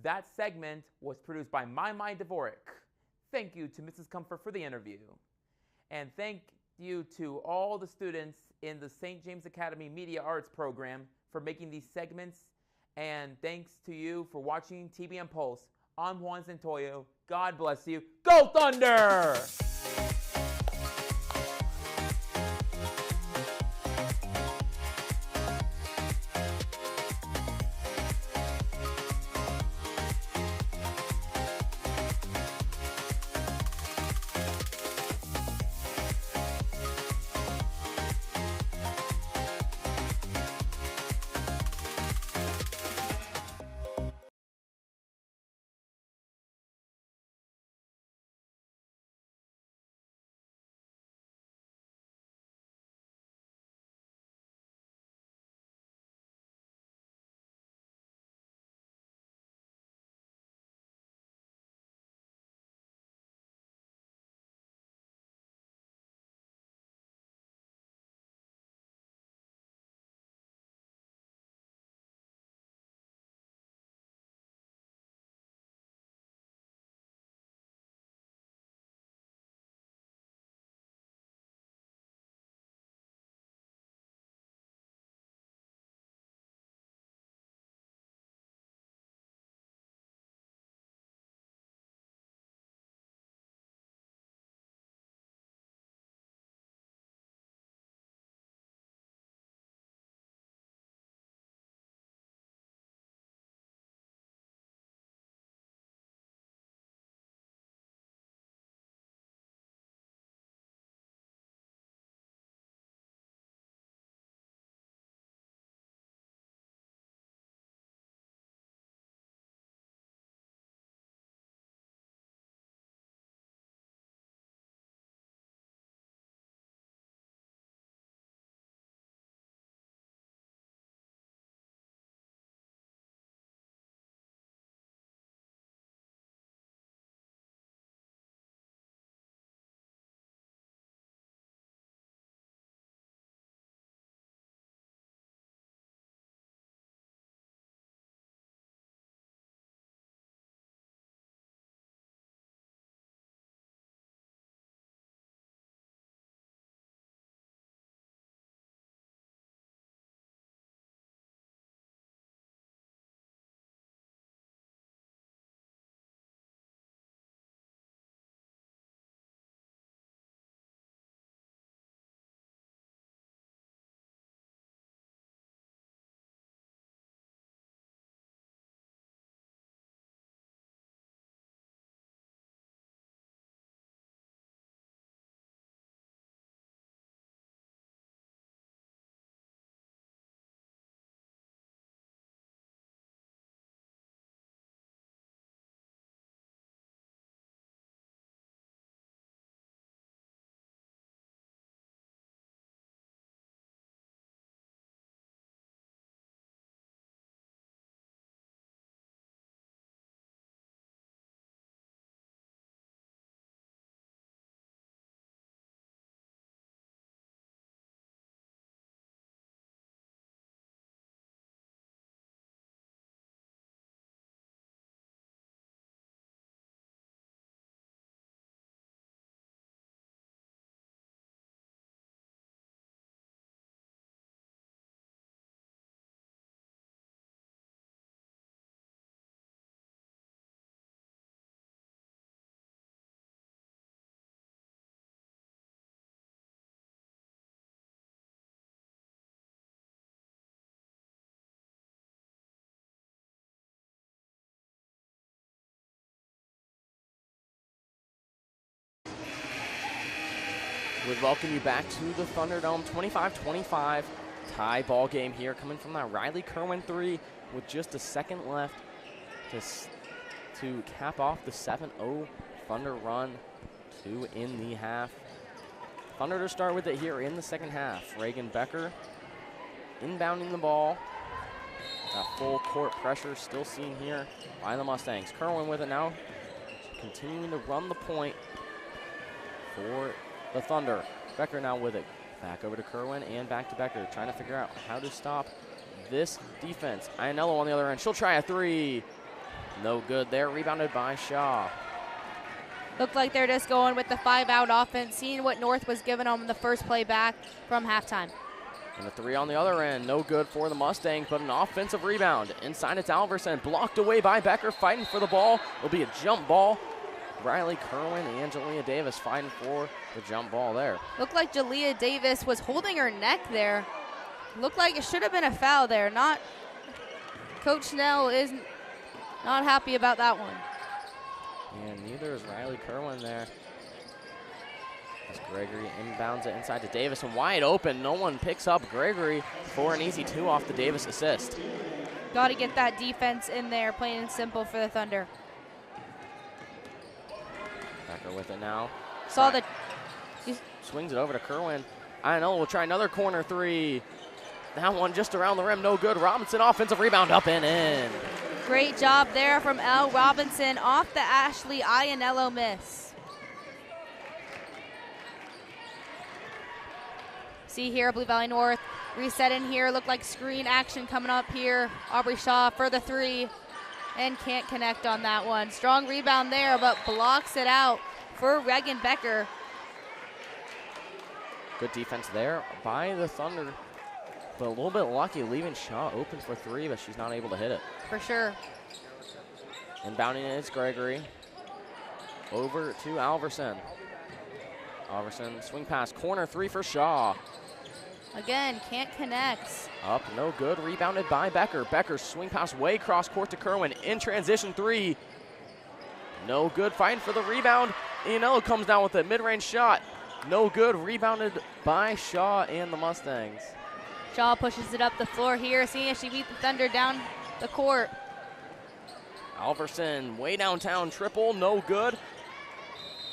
That segment was produced by My Dvorak. Thank you to Mrs. Comfort for the interview. And thank you to all the students in the St. James Academy Media Arts program for making these segments, and thanks to you for watching TBN Pulse. I'm Juan Santoyo. God bless you. Go Thunder! We'd welcome you back to the Thunderdome. 25-25 tie ball game here, coming from that Riley Kerwin three with just a second left to cap off the 7-0 Thunder run to in the half. Thunder to start with it here in the second half. Reagan Becker inbounding the ball. That full court pressure still seen here by the Mustangs. Kerwin with it now, continuing to run the point for the Thunder. Becker now with it. Back over to Kerwin and back to Becker, trying to figure out how to stop this defense. Ianello on the other end. She'll try a three. No good there. Rebounded by Shaw. Looked like they're just going with the 5-out offense, seeing what North was giving them in the first play back from halftime. And a three on the other end. No good for the Mustangs, but an offensive rebound. Inside it's Alverson. Blocked away by Becker, fighting for the ball. It'll be a jump ball. Riley Kerwin and Jalea Davis fighting for the jump ball there. Looked like Jalea Davis was holding her neck there. Looked like it should have been a foul there. Coach Snell is not happy about that one. And neither is Riley Kerwin there. As Gregory inbounds it inside to Davis and wide open. No one picks up Gregory for an easy two off the Davis assist. Got to get that defense in there, plain and simple for the Thunder. Becker with it now. Swings it over to Kerwin. Ianello will try another corner three. That one just around the rim, no good. Robinson offensive rebound up and in. Great job there from Elle Robinson off the Ashley Ianello miss. See here, Blue Valley North reset in here. Looked like screen action coming up here. Aubrey Shaw for the three and can't connect on that one. Strong rebound there, but blocks it out for Reagan Becker. Good defense there by the Thunder, but a little bit lucky leaving Shaw open for three, but she's not able to hit it. For sure. Inbounding it is Gregory. Over to Alverson. Alverson swing pass, corner three for Shaw. Again, can't connect. Up, no good. Rebounded by Becker. Becker swing pass way cross court to Kerwin. In transition three. No good. Fighting for the rebound. Ianello comes down with a mid-range shot. No good. Rebounded by Shaw and the Mustangs. Shaw pushes it up the floor here, seeing if she beat the Thunder down the court. Alverson way downtown triple. No good.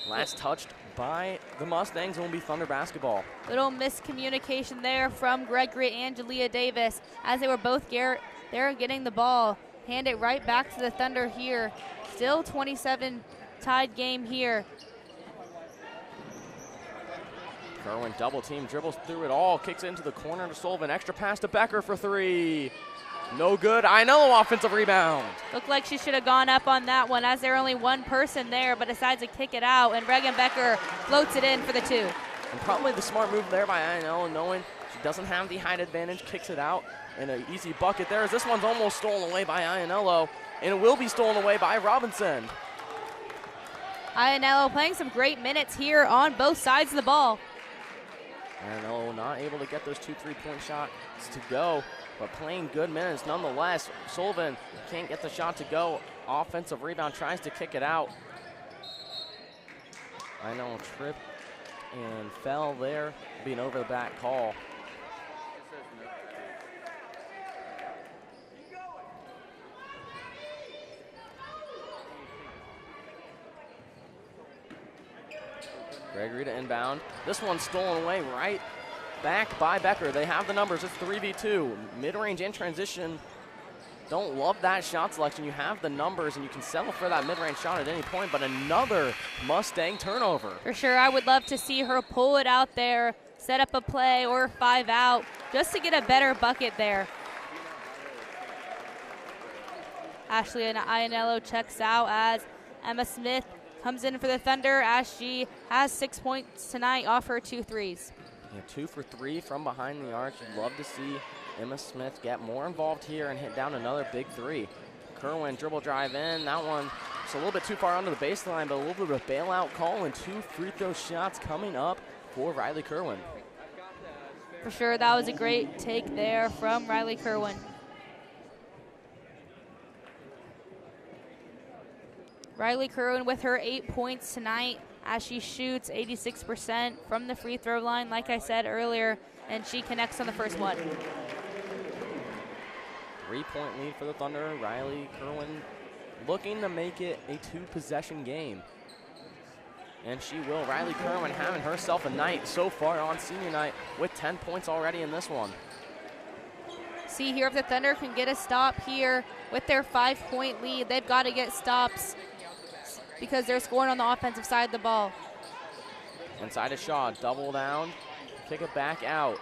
Last touched by the Mustangs will be Thunder basketball. Little miscommunication there from Gregory and Jalea Davis as they were both there getting the ball. Hand it right back to the Thunder here. Still 27 tied game here. Kerwin double team, dribbles through it all, kicks into the corner to Sullivan. Extra pass to Becker for three. No good. Ianello offensive rebound. Looked like she should have gone up on that one as there only one person there, but decides to kick it out, and Reagan Becker floats it in for the two. And probably the smart move there by Ianello, knowing she doesn't have the height advantage, kicks it out, and an easy bucket there as this one's almost stolen away by Ianello, and it will be stolen away by Robinson. Ianello playing some great minutes here on both sides of the ball. Ianello not able to get those 2 3-point shots to go, but playing good minutes nonetheless. Sullivan can't get the shot to go. Offensive rebound, tries to kick it out. Ianello tripped and fell there, being over the back call. Gregory to inbound. This one's stolen away right back by Becker. They have the numbers. It's 3v2. Mid-range and transition. Don't love that shot selection. You have the numbers, and you can settle for that mid-range shot at any point, but another Mustang turnover. For sure, I would love to see her pull it out there, set up a play or 5 out, just to get a better bucket there. Ashley and Ianello checks out as Emma Smith comes in for the Thunder as she has 6 points tonight off her 2 threes. Yeah, 2 for 3 from behind the arc. You'd love to see Emma Smith get more involved here and hit down another big 3. Kerwin dribble drive in. That one just a little bit too far under the baseline, but a little bit of a bailout call and 2 free throw shots coming up for Riley Kerwin. For sure, that was a great take there from Riley Kerwin. Riley Kerwin with her 8 points tonight as she shoots 86% from the free throw line, like I said earlier, and she connects on the first one. 3-point lead for the Thunder. Riley Kerwin looking to make it a 2-possession game. And she will. Riley Kerwin having herself a night so far on senior night with 10 points already in this one. See here if the Thunder can get a stop here with their 5-point lead. They've got to get stops because they're scoring on the offensive side of the ball. Inside to Shaw, double down, kick it back out.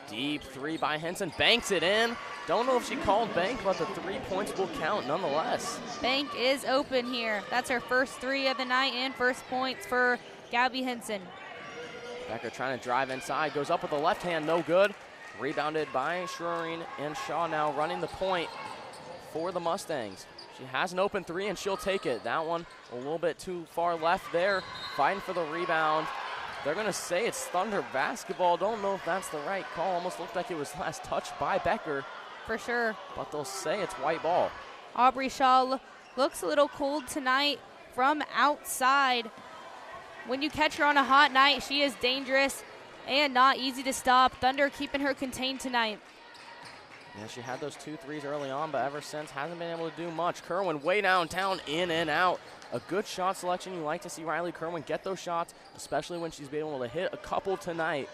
Deep three by Henson, banks it in. Don't know if she called bank, but the 3 points will count nonetheless. Bank is open here. That's her first 3 of the night and first points for Gabby Henson. Becker trying to drive inside, goes up with the left hand, no good. Rebounded by Schroering, and Shaw now running the point for the Mustangs. She has an open 3 and she'll take it. That one a little bit too far left there, fighting for the rebound. They're gonna say it's Thunder basketball. Don't know if that's the right call. Almost looked like it was last touched by Becker. For sure. But they'll say it's white ball. Aubrey Shaw looks a little cold tonight from outside. When you catch her on a hot night, she is dangerous and not easy to stop. Thunder keeping her contained tonight. Yeah, she had those 2 threes early on, but ever since hasn't been able to do much. Kerwin way downtown, in and out. A good shot selection. You like to see Riley Kerwin get those shots, especially when she's been able to hit a couple tonight.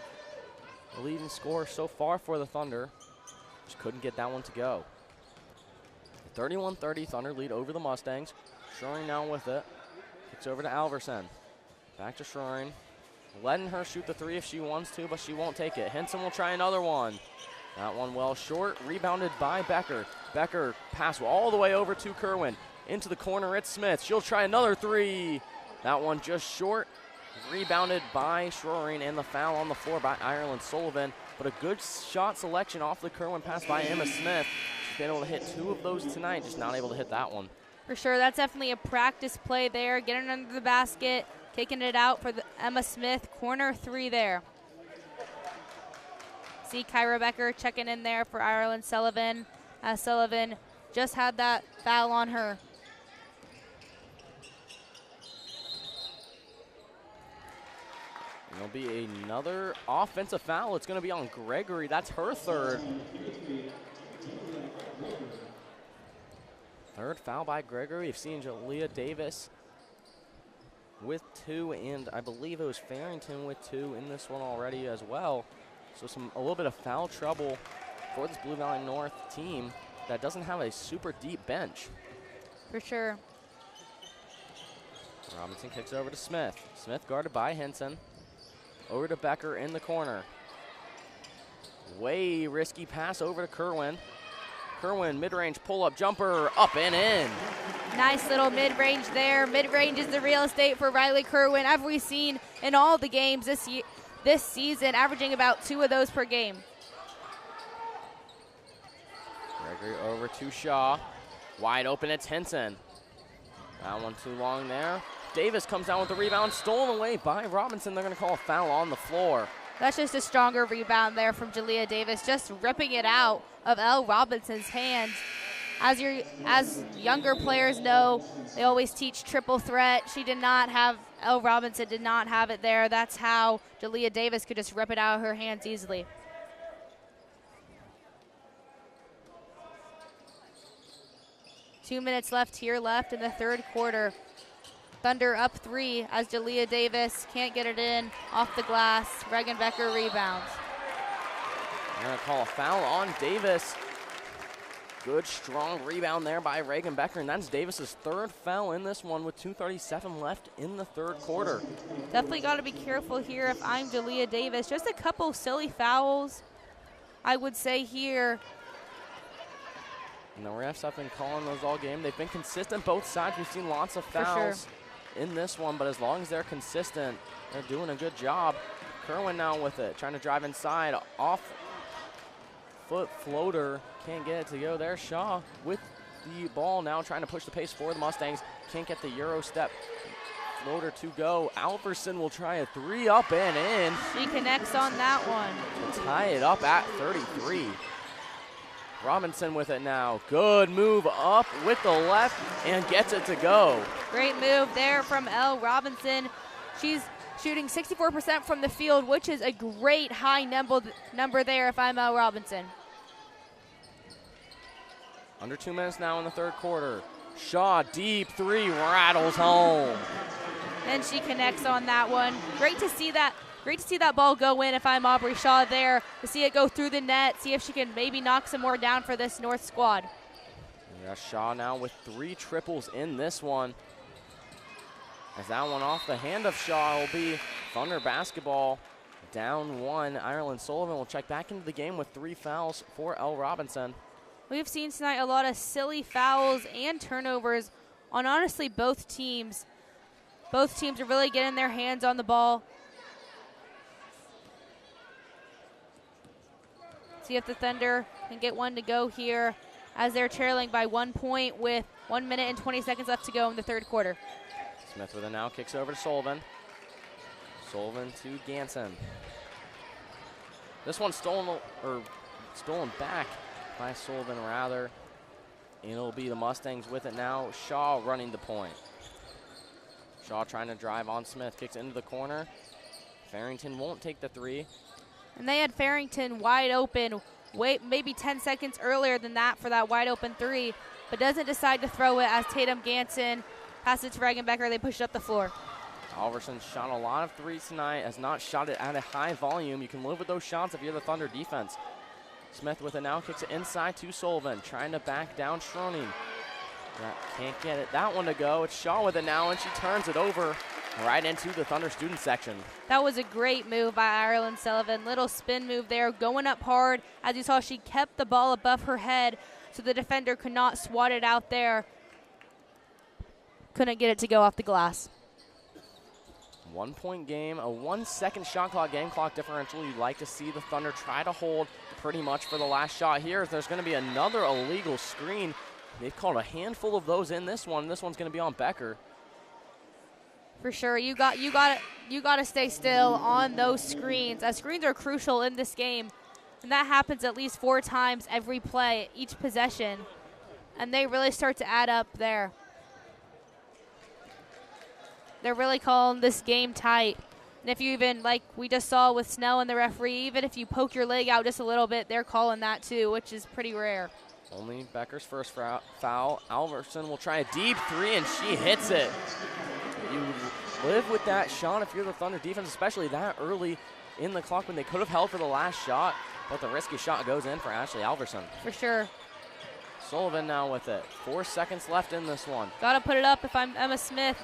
The leading scorer so far for the Thunder. Just couldn't get that one to go. 31-30 Thunder lead over the Mustangs. Schroering now with it. Kicks over to Alverson. Back to Schroering. Letting her shoot the 3 if she wants to, but she won't take it. Henson will try another one. That one well short, rebounded by Becker. Becker pass all the way over to Kerwin. Into the corner, it's Smith. She'll try another 3. That one just short, rebounded by Schroering, and the foul on the floor by Ireland Sullivan. But a good shot selection off the Kerwin pass by Emma Smith. She's been able to hit 2 of those tonight, just not able to hit that one. For sure, that's definitely a practice play there. Getting under the basket, kicking it out for the Emma Smith. Corner 3 there. See Kyra Becker checking in there for Ireland Sullivan. Sullivan just had that foul on her. There'll be another offensive foul. It's going to be on Gregory. That's her 3rd. 3rd foul by Gregory. You've seen Jalea Davis with 2, and I believe it was Farrington with 2 in this one already as well. So a little bit of foul trouble for this Blue Valley North team that doesn't have a super deep bench. For sure. Robinson kicks over to Smith. Smith guarded by Henson. Over to Becker in the corner. Way risky pass over to Kerwin. Kerwin, mid-range pull-up jumper, up and in. Nice little mid-range there. Mid-range is the real estate for Riley Kerwin, as we've seen in all the games this season, averaging about 2 of those per game. Gregory over to Shaw. Wide open, it's Henson. That one too long there. Davis comes down with the rebound, stolen away by Robinson. They're going to call a foul on the floor. That's just a stronger rebound there from Jalea Davis, just ripping it out of Elle Robinson's hands. As younger players know, they always teach triple threat. Elle Robinson did not have it there. That's how Jalea Davis could just rip it out of her hands easily. Two minutes left in the 3rd quarter. Thunder up 3 as Jalea Davis can't get it in off the glass. Reagan Becker rebounds. They're going to call a foul on Davis. Good, strong rebound there by Reagan Becker, and that's Davis's 3rd foul in this one with 2:37 left in the 3rd quarter. Definitely got to be careful here if I'm Jalea Davis. Just a couple silly fouls, I would say here. And the refs have been calling those all game. They've been consistent both sides. We've seen lots of fouls in this one, but as long as they're consistent, they're doing a good job. Kerwin now with it, trying to drive inside, off foot floater, can't get it to go there. Shaw with the ball now, trying to push the pace for the Mustangs. Can't get the Euro step floater to go. Alverson will try a 3 up and in. She connects on that one. To tie it up at 33. Robinson with it now. Good move up with the left and gets it to go. Great move there from Elle Robinson. She's shooting 64% from the field, which is a great high number there if I'm Robinson. Under 2 minutes now in the third quarter. Shaw, deep three, rattles home. And she connects on that one. Great to see that. Great to see that ball go in if I'm Aubrey Shaw there, to see it go through the net, see if she can maybe knock some more down for this North squad. Yeah, Shaw now with 3 triples in this one. As that one off the hand of Shaw will be Thunder basketball down 1. Ireland Sullivan will check back into the game with 3 fouls for L. Robinson. We've seen tonight a lot of silly fouls and turnovers on honestly both teams. Both teams are really getting their hands on the ball. See if the Thunder can get one to go here as they're trailing by 1 point with 1 minute and 20 seconds left to go in the third quarter. Smith with it now, kicks over to Sullivan. Sullivan to Ganson. This one's stolen back by Sullivan rather. And it'll be the Mustangs with it now. Shaw running the point. Shaw trying to drive on Smith, kicks into the corner. Farrington won't take the 3. And they had Farrington wide open, maybe 10 seconds earlier than that for that wide open 3, but doesn't decide to throw it as Tatum Ganson passes it to Regenbecker. They push it up the floor. Alverson shot a lot of 3s tonight, has not shot it at a high volume. You can live with those shots if you're the Thunder defense. Smith with it now, kicks it inside to Sullivan, trying to back down Schroning. Can't get it. That one to go. It's Shaw with it now, and she turns it over right into the Thunder student section. That was a great move by Ireland Sullivan. Little spin move there, going up hard. As you saw, she kept the ball above her head so the defender could not swat it out there. Couldn't get it to go off the glass. 1 point game, a 1 second shot clock, game clock differential. You'd like to see the Thunder try to hold pretty much for the last shot here. There's going to be another illegal screen. They've called a handful of those in this one. This one's going to be on Becker. For sure, you got to stay still on those screens. As screens are crucial in this game, and that happens at least 4 times every play, each possession, and they really start to add up there. They're really calling this game tight. And if you even, like we just saw with Snell and the referee, even if you poke your leg out just a little bit, they're calling that too, which is pretty rare. Only Becker's first foul. Alverson will try a deep 3, and she hits it. You live with that shot if you're the Thunder defense, especially that early in the clock when they could have held for the last shot, but the risky shot goes in for Ashley Alverson. For sure. Sullivan now with it. 4 seconds left in this one. Gotta put it up if I'm Emma Smith.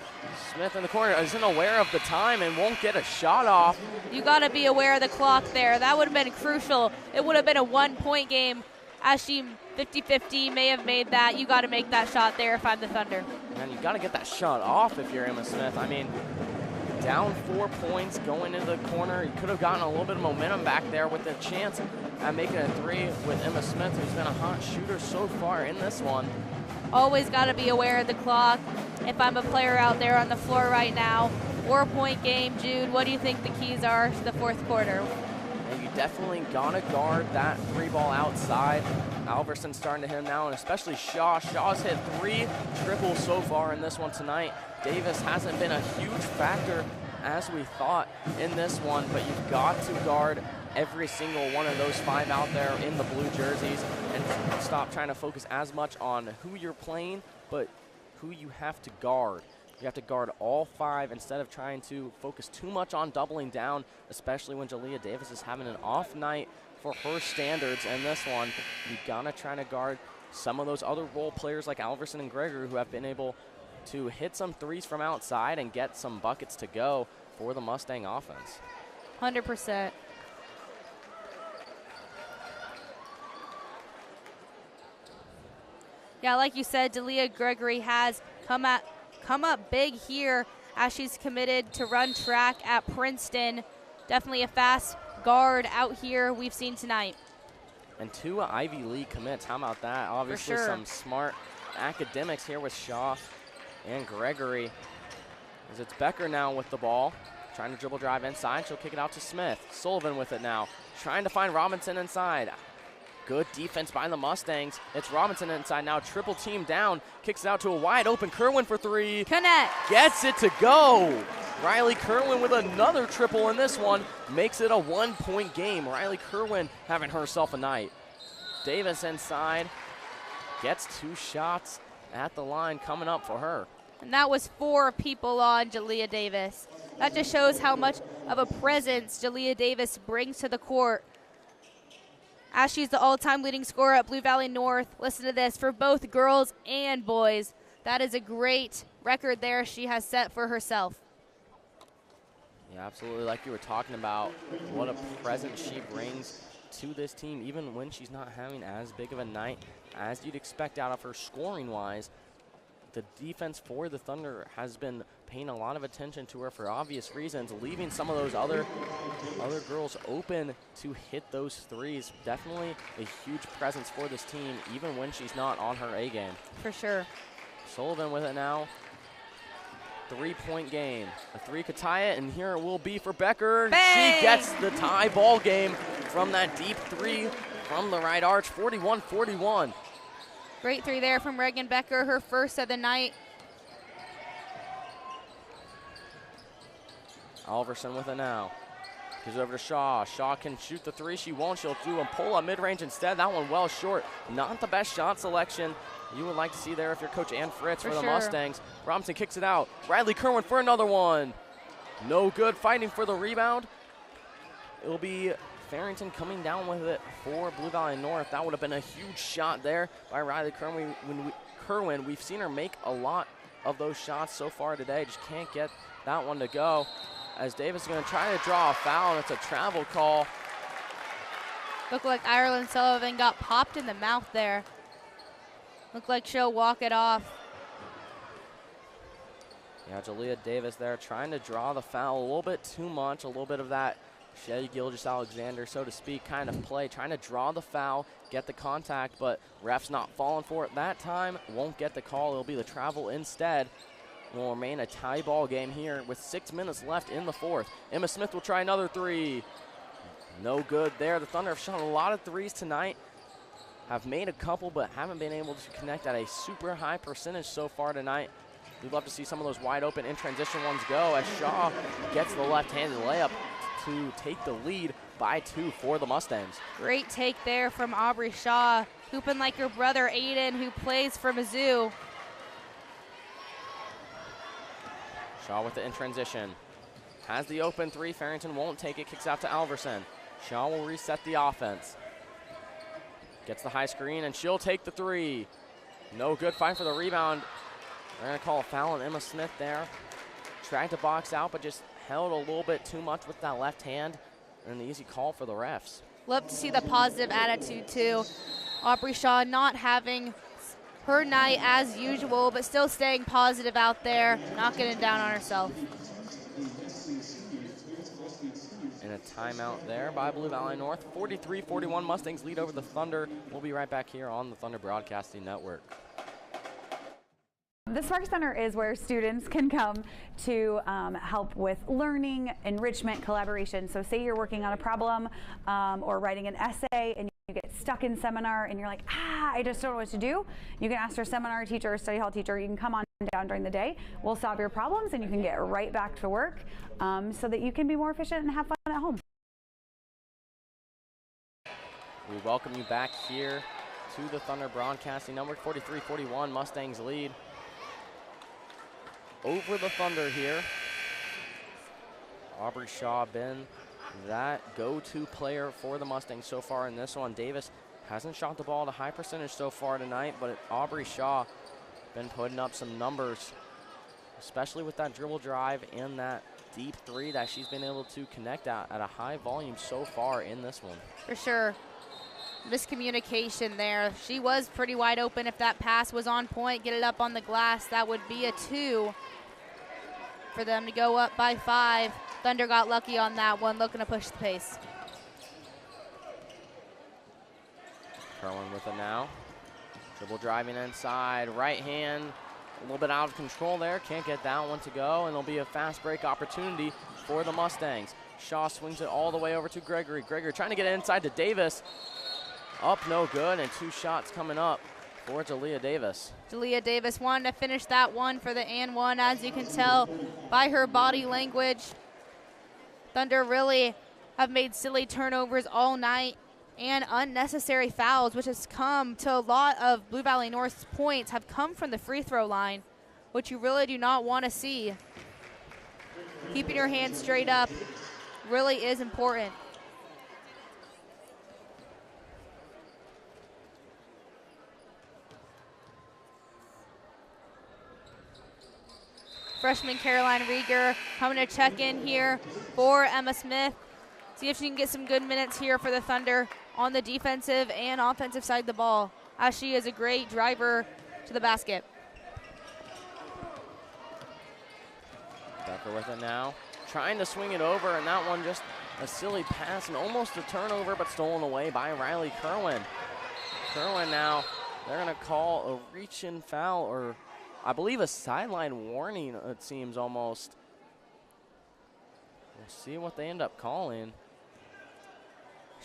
Smith in the corner isn't aware of the time and won't get a shot off. You gotta be aware of the clock there. That would have been crucial. It would have been a 1 point game. As she 50-50 may have made that. You gotta make that shot there if I'm the Thunder. And you gotta get that shot off if you're Emma Smith. I mean, down 4 points going into the corner. You could have gotten a little bit of momentum back there with a chance at making a 3 with Emma Smith, who's been a hot shooter so far in this one. Always got to be aware of the clock. If I'm a player out there on the floor right now, 4 point game, Jude, what do you think the keys are to the fourth quarter? And you definitely gotta guard that 3 ball outside. Alverson's starting to hit him now, and especially Shaw. Shaw's hit 3 triples so far in this one tonight. Davis hasn't been a huge factor as we thought in this one, but you've got to guard every single one of those 5 out there in the blue jerseys and stop trying to focus as much on who you're playing, but who you have to guard. You have to guard all 5 instead of trying to focus too much on doubling down, especially when Jalea Davis is having an off night for her standards in this one. You gotta try to guard some of those other role players like Alverson and Greger, who have been able to hit some 3s from outside and get some buckets to go for the Mustang offense. 100%. Yeah, like you said, Dalia Gregory has come up big here as she's committed to run track at Princeton. Definitely a fast guard out here we've seen tonight. And 2 Ivy League commits. How about that? Obviously sure. Some smart academics here with Shaw and Gregory. As it's Becker now with the ball. Trying to dribble drive inside. She'll kick it out to Smith. Sullivan with it now. Trying to find Robinson inside. Good defense by the Mustangs. It's Robinson inside now. Triple team down. Kicks it out to a wide open Kerwin for 3. Connect. Gets it to go. Riley Kerwin with another triple in this one makes it a 1-point game. Riley Kerwin having herself a night. Davis inside, gets 2 shots at the line coming up for her. And that was 4 people on Jalea Davis. That just shows how much of a presence Jalea Davis brings to the court. As she's the all-time leading scorer at Blue Valley North, listen to this, for both girls and boys. That is a great record there she has set for herself. Yeah, absolutely, like you were talking about, what a presence she brings to this team, even when she's not having as big of a night as you'd expect out of her scoring-wise. The defense for the Thunder has been paying a lot of attention to her for obvious reasons, leaving some of those other girls open to hit those threes. Definitely a huge presence for this team, even when she's not on her A game. For sure. Sullivan with it now. 3-point game. A 3 could tie it, and here it will be for Becker. Bang! She gets the tie ball game from that deep 3 from the right arch, 41-41. Great 3 there from Reagan Becker, her first of the night. Alverson with it now. Gives it over to Shaw. Shaw can shoot the 3. She won't. She'll do a pull-up mid-range instead. That one well short. Not the best shot selection you would like to see there if you're Coach Ann Fritz for the Mustangs. Robinson kicks it out. Riley Kerwin for another one. No good. Fighting for the rebound. It will be Farrington coming down with it for Blue Valley North. That would have been a huge shot there by Riley Kerwin. We've seen her make a lot of those shots so far today. Just can't get that one to go. As Davis is going to try to draw a foul, and it's a travel call. Looked like Ireland Sullivan got popped in the mouth there. Looked like she'll walk it off. Yeah, Jalea Davis there trying to draw the foul a little bit too much, a little bit of that Shea Gilgis-Alexander, so to speak, kind of play, trying to draw the foul, get the contact, but ref's not falling for it that time, won't get the call. It'll be the travel instead. Will remain a tie ball game here with 6 minutes left in the 4th. Emma Smith will try another 3. No good there. The Thunder have shot a lot of 3s tonight, have made a couple, but haven't been able to connect at a super high percentage so far tonight. We'd love to see some of those wide open in transition ones go as Shaw gets the left-handed layup to take the lead by 2 for the Mustangs. Great take there from Aubrey Shaw, hooping like her brother Aiden, who plays for Mizzou. Shaw with it in transition. Has the open 3. Farrington won't take it. Kicks out to Alverson. Shaw will reset the offense. Gets the high screen, and she'll take the 3. No good. Fight for the rebound. They're going to call a foul on Emma Smith there. Tried to box out, but just held a little bit too much with that left hand. And an easy call for the refs. Love to see the positive attitude, too. Aubrey Shaw not having her night as usual, but still staying positive out there, not getting down on herself. And a timeout there by Blue Valley North. 43-41 Mustangs lead over the Thunder. We'll be right back here on the Thunder Broadcasting Network. The Spark Center is where students can come to help with learning, enrichment, collaboration. So say you're working on a problem or writing an essay and you get stuck in seminar and you're like, I just don't know what to do. You can ask your seminar teacher or study hall teacher. You can come on down during the day. We'll solve your problems and you can get right back to work so that you can be more efficient and have fun at home. We welcome you back here to the Thunder Broadcasting Network. 43-41 Mustangs lead over the Thunder here. Aubrey Shaw been that go-to player for the Mustangs so far in this one. Davis hasn't shot the ball at a high percentage so far tonight, but Aubrey Shaw been putting up some numbers, especially with that dribble drive and that deep 3 that she's been able to connect at a high volume so far in this one. For sure. Miscommunication there. She was pretty wide open. If that pass was on point, get it up on the glass, that would be a 2 for them to go up by 5. Thunder got lucky on that one, looking to push the pace. Kerwin with it now. Dribble driving inside, right hand, a little bit out of control there. Can't get that one to go, and it'll be a fast break opportunity for the Mustangs. Shaw swings it all the way over to Gregory. Gregory trying to get it inside to Davis. Up, no good, and 2 shots coming up for Jalea Davis. Jalea Davis wanted to finish that one for the and one, as you can tell by her body language. Thunder really have made silly turnovers all night and unnecessary fouls, which has come to a lot of Blue Valley North's points have come from the free throw line, which you really do not want to see. Keeping your hands straight up really is important. Freshman Caroline Rieger coming to check in here for Emma Smith. See if she can get some good minutes here for the Thunder on the defensive and offensive side of the ball, as she is a great driver to the basket. Becker with it now, trying to swing it over, and that one just a silly pass and almost a turnover, but stolen away by Riley Kerwin. Kerwin now, they're going to call a reach-in foul, or I believe a sideline warning, it seems almost. We'll see what they end up calling.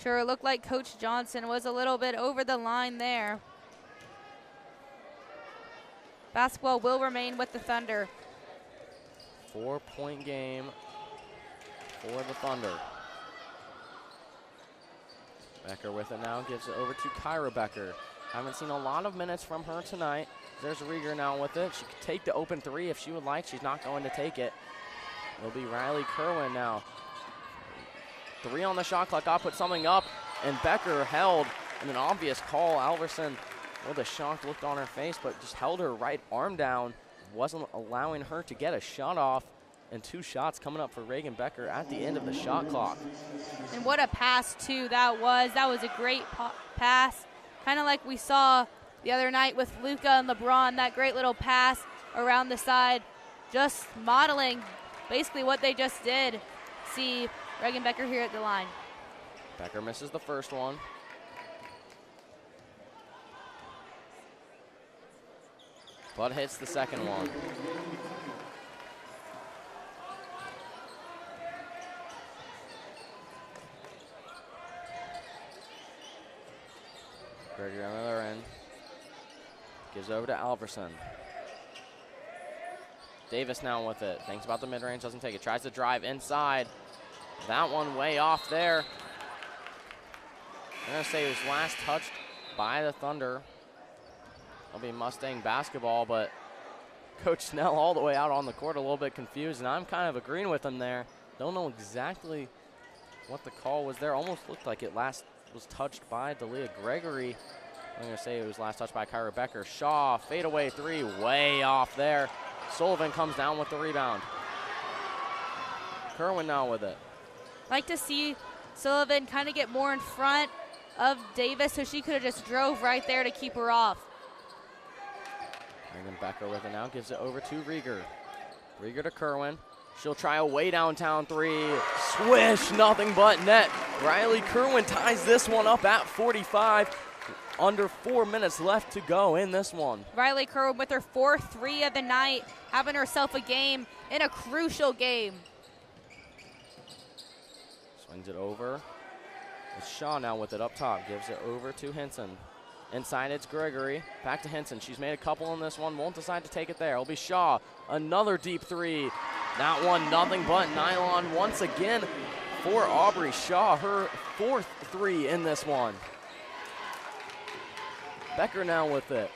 Sure, it looked like Coach Johnson was a little bit over the line there. Basketball will remain with the Thunder. 4-point game for the Thunder. Becker with it now, gives it over to Kyra Becker. Haven't seen a lot of minutes from her tonight. There's Rieger now with it. She could take the open three if she would like. She's not going to take it. It'll be Riley Kerwin now. 3 on the shot clock. I'll put something up, and Becker held in an obvious call. Alverson with a shocked look on her face, but just held her right arm down. Wasn't allowing her to get a shot off, and 2 shots coming up for Reagan Becker at the end of the shot clock. And what a pass, too, that was. That was a great pass, kind of like we saw the other night with Luka and LeBron, that great little pass around the side, just modeling basically what they just did. See Reagan Becker here at the line. Becker misses the first one. But hits the second one. Gregory on the other end. Gives over to Alverson. Davis now with it. Thinks about the mid-range, doesn't take it. Tries to drive inside. That one way off there. I'm going to say it was last touched by the Thunder. It'll be Mustang basketball, but Coach Snell all the way out on the court, a little bit confused, and I'm kind of agreeing with him there. Don't know exactly what the call was there. Almost looked like it last was touched by Dalia Gregory. I'm going to say it was last touched by Kyra Becker. Shaw, fadeaway 3, way off there. Sullivan comes down with the rebound. Kerwin now with it. Like to see Sullivan kind of get more in front of Davis, so she could have just drove right there to keep her off. And then Becker with it now, gives it over to Rieger. Rieger to Kerwin. She'll try a way downtown 3. Swish, nothing but net. Riley Kerwin ties this one up at 45. Under 4 minutes left to go in this one. Riley Kerwin with her 4th 3 of the night, having herself a game in a crucial game. Swings it over. It's Shaw now with it up top. Gives it over to Henson. Inside it's Gregory. Back to Henson. She's made a couple in this one. Won't decide to take it there. It'll be Shaw. Another deep 3. That one nothing but nylon once again for Aubrey Shaw. Her 4th 3 in this one. Becker now with it.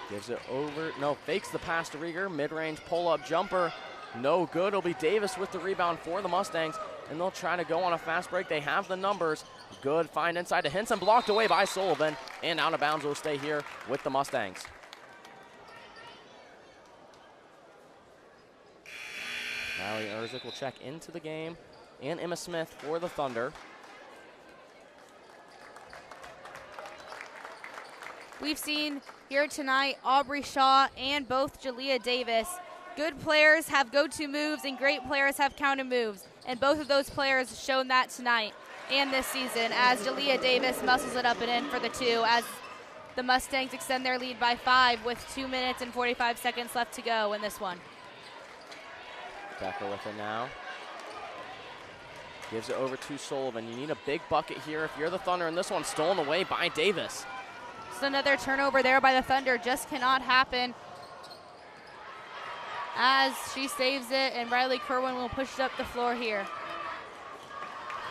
Gives it over. No, fakes the pass to Rieger. Mid-range pull-up jumper. No good. It'll be Davis with the rebound for the Mustangs. And they'll try to go on a fast break. They have the numbers. Good find inside to Henson. Blocked away by Sullivan. And out of bounds will stay here with the Mustangs. Natalie Erzik will check into the game. And Emma Smith for the Thunder. We've seen here tonight Aubrey Shaw and both Jalea Davis. Good players have go-to moves and great players have counter moves. And both of those players shown that tonight and this season as Jalea Davis muscles it up and in for the 2 as the Mustangs extend their lead by 5 with 2 minutes and 45 seconds left to go in this one. Becker with it now. Gives it over to Sullivan. You need a big bucket here if you're the Thunder, and this one's stolen away by Davis. So another turnover there by the Thunder. Just cannot happen. As she saves it, and Riley Kerwin will push it up the floor here.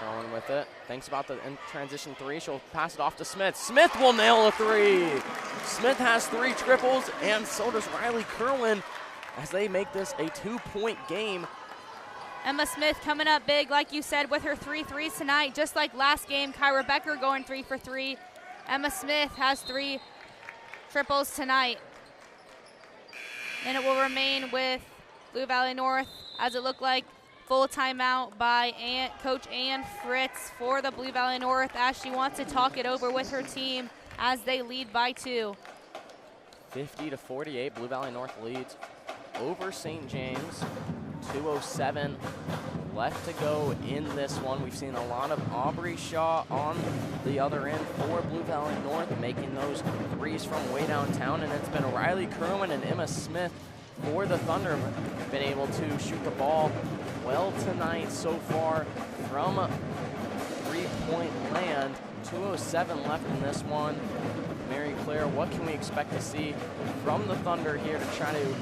Kerwin with it. Thinks about the transition three. She'll pass it off to Smith. Smith will nail a three. Smith has 3 triples, and so does Riley Kerwin as they make this a 2-point game. Emma Smith coming up big, like you said, with her 3 threes tonight. Just like last game, Kyra Becker going 3 for 3. Emma Smith has 3 triples tonight. And it will remain with Blue Valley North, as it looked like full timeout by Coach Ann Fritz for the Blue Valley North, as she wants to talk it over with her team as they lead by 2. 50-48, Blue Valley North leads over St. James. 2:07 left to go in this one. We've seen a lot of Aubrey Shaw on the other end for Blue Valley North, making those threes from way downtown, and it's been Riley Kerwin and Emma Smith for the Thunder. Been able to shoot the ball well tonight so far from 3-point land. 2:07 left in this one. Mary Claire, what can we expect to see from the Thunder here to try to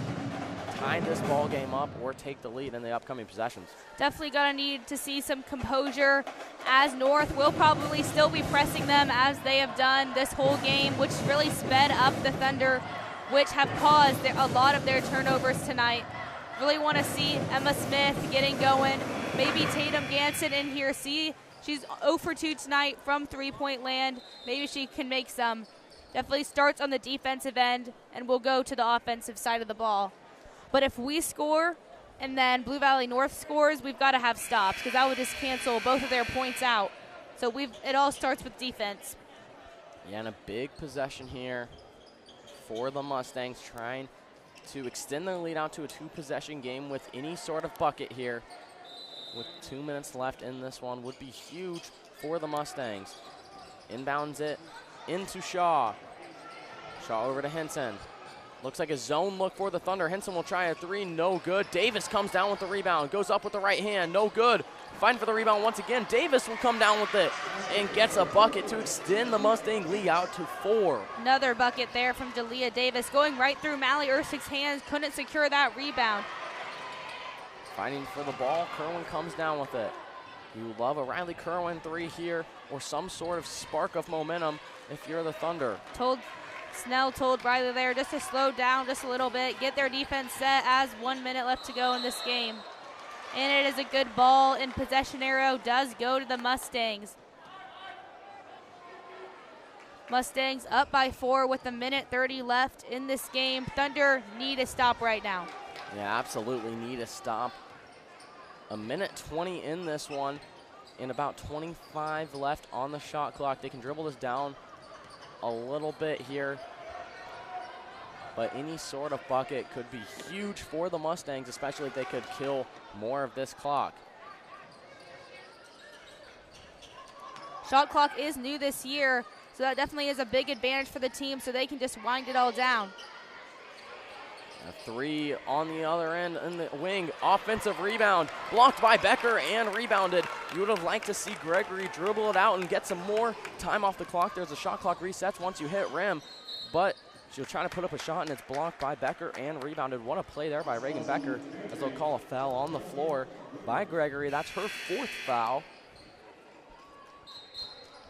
tie this ball game up or take the lead in the upcoming possessions? Definitely gonna need to see some composure, as North will probably still be pressing them as they have done this whole game, which really sped up the Thunder, which have caused a lot of their turnovers tonight. Really want to see Emma Smith getting going. Maybe Tatum Ganson in here. See, she's 0 for 2 tonight from 3-point land. Maybe she can make some. Definitely starts on the defensive end, and we'll go to the offensive side of the ball. But if we score and then Blue Valley North scores, we've got to have stops, because that would just cancel both of their points out. So it all starts with defense. Yeah, and a big possession here for the Mustangs, trying to extend their lead out to a 2-possession game with any sort of bucket here. With 2 minutes left in this one would be huge for the Mustangs. Inbounds it into Shaw. Shaw over to Henson. Looks like a zone look for the Thunder. Henson will try a 3, no good. Davis comes down with the rebound, goes up with the right hand, no good. Fighting for the rebound once again. Davis will come down with it and gets a bucket to extend the Mustang lead out to 4. Another bucket there from Jalea Davis, going right through Mally Ersig's hands, couldn't secure that rebound. Fighting for the ball, Kerwin comes down with it. You love a Riley Kerwin 3 here, or some sort of spark of momentum if you're the Thunder. Snell told Riley there just to slow down just a little bit, get their defense set as 1 minute left to go in this game. And it is a good ball, and possession arrow does go to the Mustangs. Mustangs up by 4 with 1:30 left in this game. Thunder need a stop right now. Yeah, absolutely need a stop. 1:20 in this one, and about 25 left on the shot clock. They can dribble this down a little bit here, but any sort of bucket could be huge for the Mustangs, especially if they could kill more of this clock. Shot clock is new this year, so that definitely is a big advantage for the team, so they can just wind it all down. A 3 on the other end in the wing. Offensive rebound. Blocked by Becker and rebounded. You would have liked to see Gregory dribble it out and get some more time off the clock. There's a shot clock resets once you hit rim, but she'll try to put up a shot, and it's blocked by Becker and rebounded. What a play there by Reagan Becker, as they'll call a foul on the floor by Gregory. That's her 4th foul.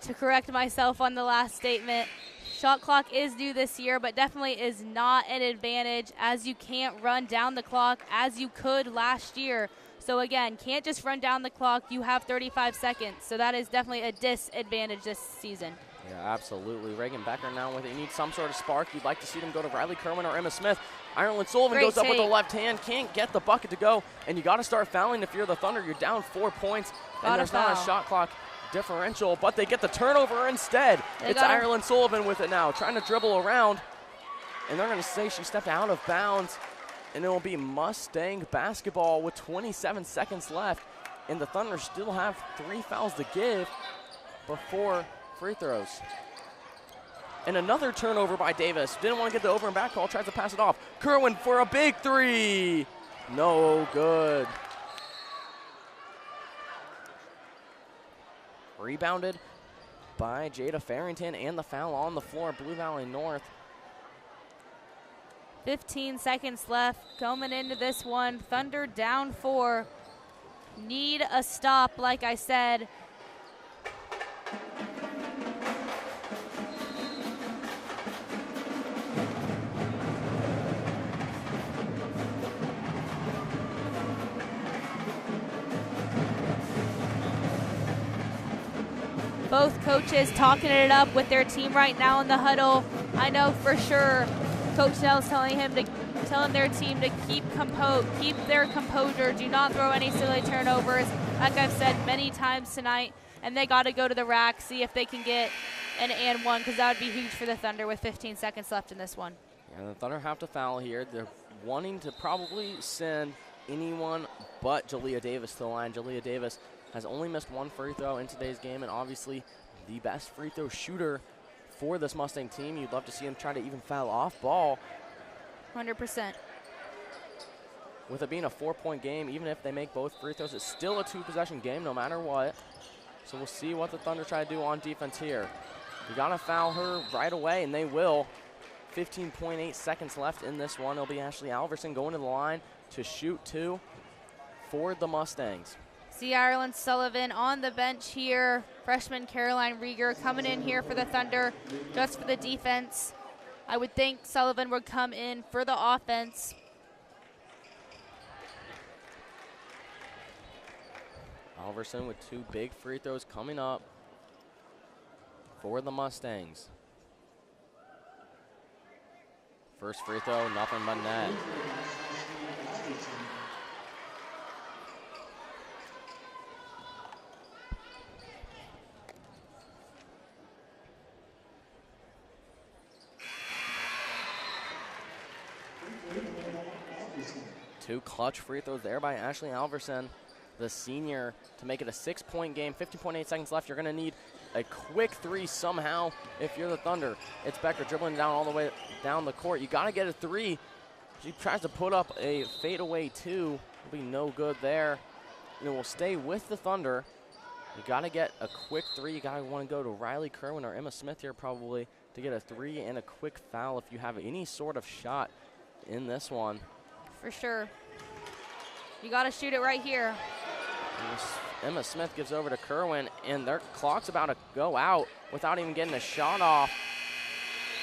To correct myself on the last statement, shot clock is due this year, but definitely is not an advantage, as you can't run down the clock as you could last year. So again, can't just run down the clock. You have 35 seconds, so that is definitely a disadvantage this season. Yeah, absolutely. Reagan Becker now with it. You need some sort of spark. You'd like to see them go to Riley Kerwin or Emma Smith. Ireland Sullivan Great goes up with the take. left hand, can't get the bucket to go, and you got to start fouling if you're the Thunder. You're down 4 points, and there's not a shot clock differential, but they get the turnover instead. It's Ireland Sullivan with it now, trying to dribble around, and they're going to say she stepped out of bounds, and it will be Mustang basketball with 27 seconds left, and the Thunder still have 3 fouls to give before free throws. And another turnover by Davis. Didn't want to get the over and back call, tries to pass it off. Kerwin for a big 3. No good. Rebounded by Jada Farrington, and the foul on the floor. Blue Valley North. 15 seconds left coming into this one. Thunder down 4. Need a stop, like I said. Both coaches talking it up with their team right now in the huddle. I know for sure Coach Nell's telling their team to keep their composure. Do not throw any silly turnovers, like I've said many times tonight. And they got to go to the rack, see if they can get an and one, because that would be huge for the Thunder with 15 seconds left in this one. And the Thunder have to foul here. They're wanting to probably send anyone but Jalea Davis to the line. Jalea Davis has only missed 1 free throw in today's game, and obviously the best free throw shooter for this Mustang team. You'd love to see him try to even foul off ball. 100%. With it being a 4-point game, even if they make both free throws, it's still a 2-possession game no matter what. So we'll see what the Thunder try to do on defense here. You got to foul her right away, and they will. 15.8 seconds left in this one. It'll be Ashley Alverson going to the line to shoot 2 for the Mustangs. See Ireland Sullivan on the bench here. Freshman Caroline Rieger coming in here for the Thunder just for the defense. I would think Sullivan would come in for the offense. Alverson with 2 big free throws coming up for the Mustangs. First free throw, nothing but net. Two clutch free throws there by Ashley Alverson, the senior, to make it a 6-point game. 15.8 seconds left. You're going to need a quick 3 somehow if you're the Thunder. It's Becker dribbling down all the way down the court. You got to get a 3. She tries to put up a fadeaway 2. Will be no good there. And it will stay with the Thunder. You got to get a quick 3. You got to want to go to Riley Kerwin or Emma Smith here probably to get a 3 and a quick foul if you have any sort of shot in this one. For sure. You got to shoot it right here. Emma Smith gives over to Kerwin, and their clock's about to go out without even getting a shot off.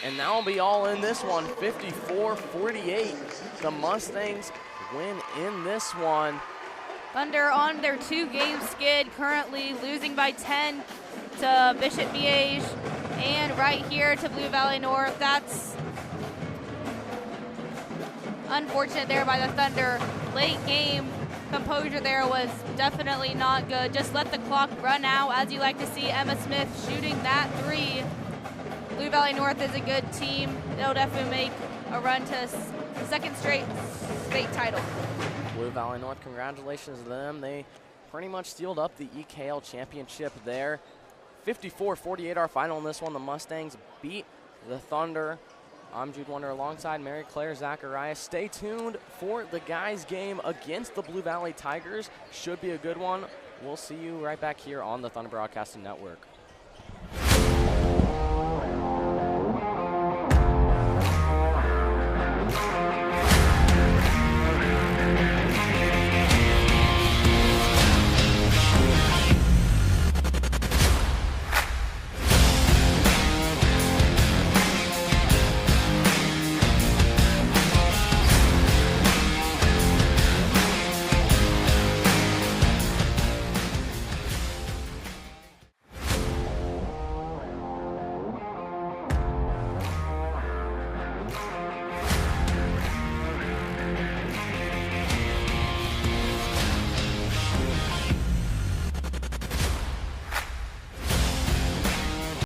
And now will be all in this one, 54-48. The Mustangs win in this one. Thunder on their 2-game skid, currently losing by 10 to Bishop Miege and right here to Blue Valley North. That's unfortunate there by the Thunder. Late game composure there was definitely not good. Just let the clock run out, as you like to see Emma Smith shooting that 3. Blue Valley North is a good team. They'll definitely make a run to second straight state title. Blue Valley North, congratulations to them. They pretty much sealed up the EKL championship there. 54-48 our final in this one. The Mustangs beat the Thunder. I'm Jude Wonder alongside Mary Claire Zacharias. Stay tuned for the guys' game against the Blue Valley Tigers. Should be a good one. We'll see you right back here on the Thunder Broadcasting Network.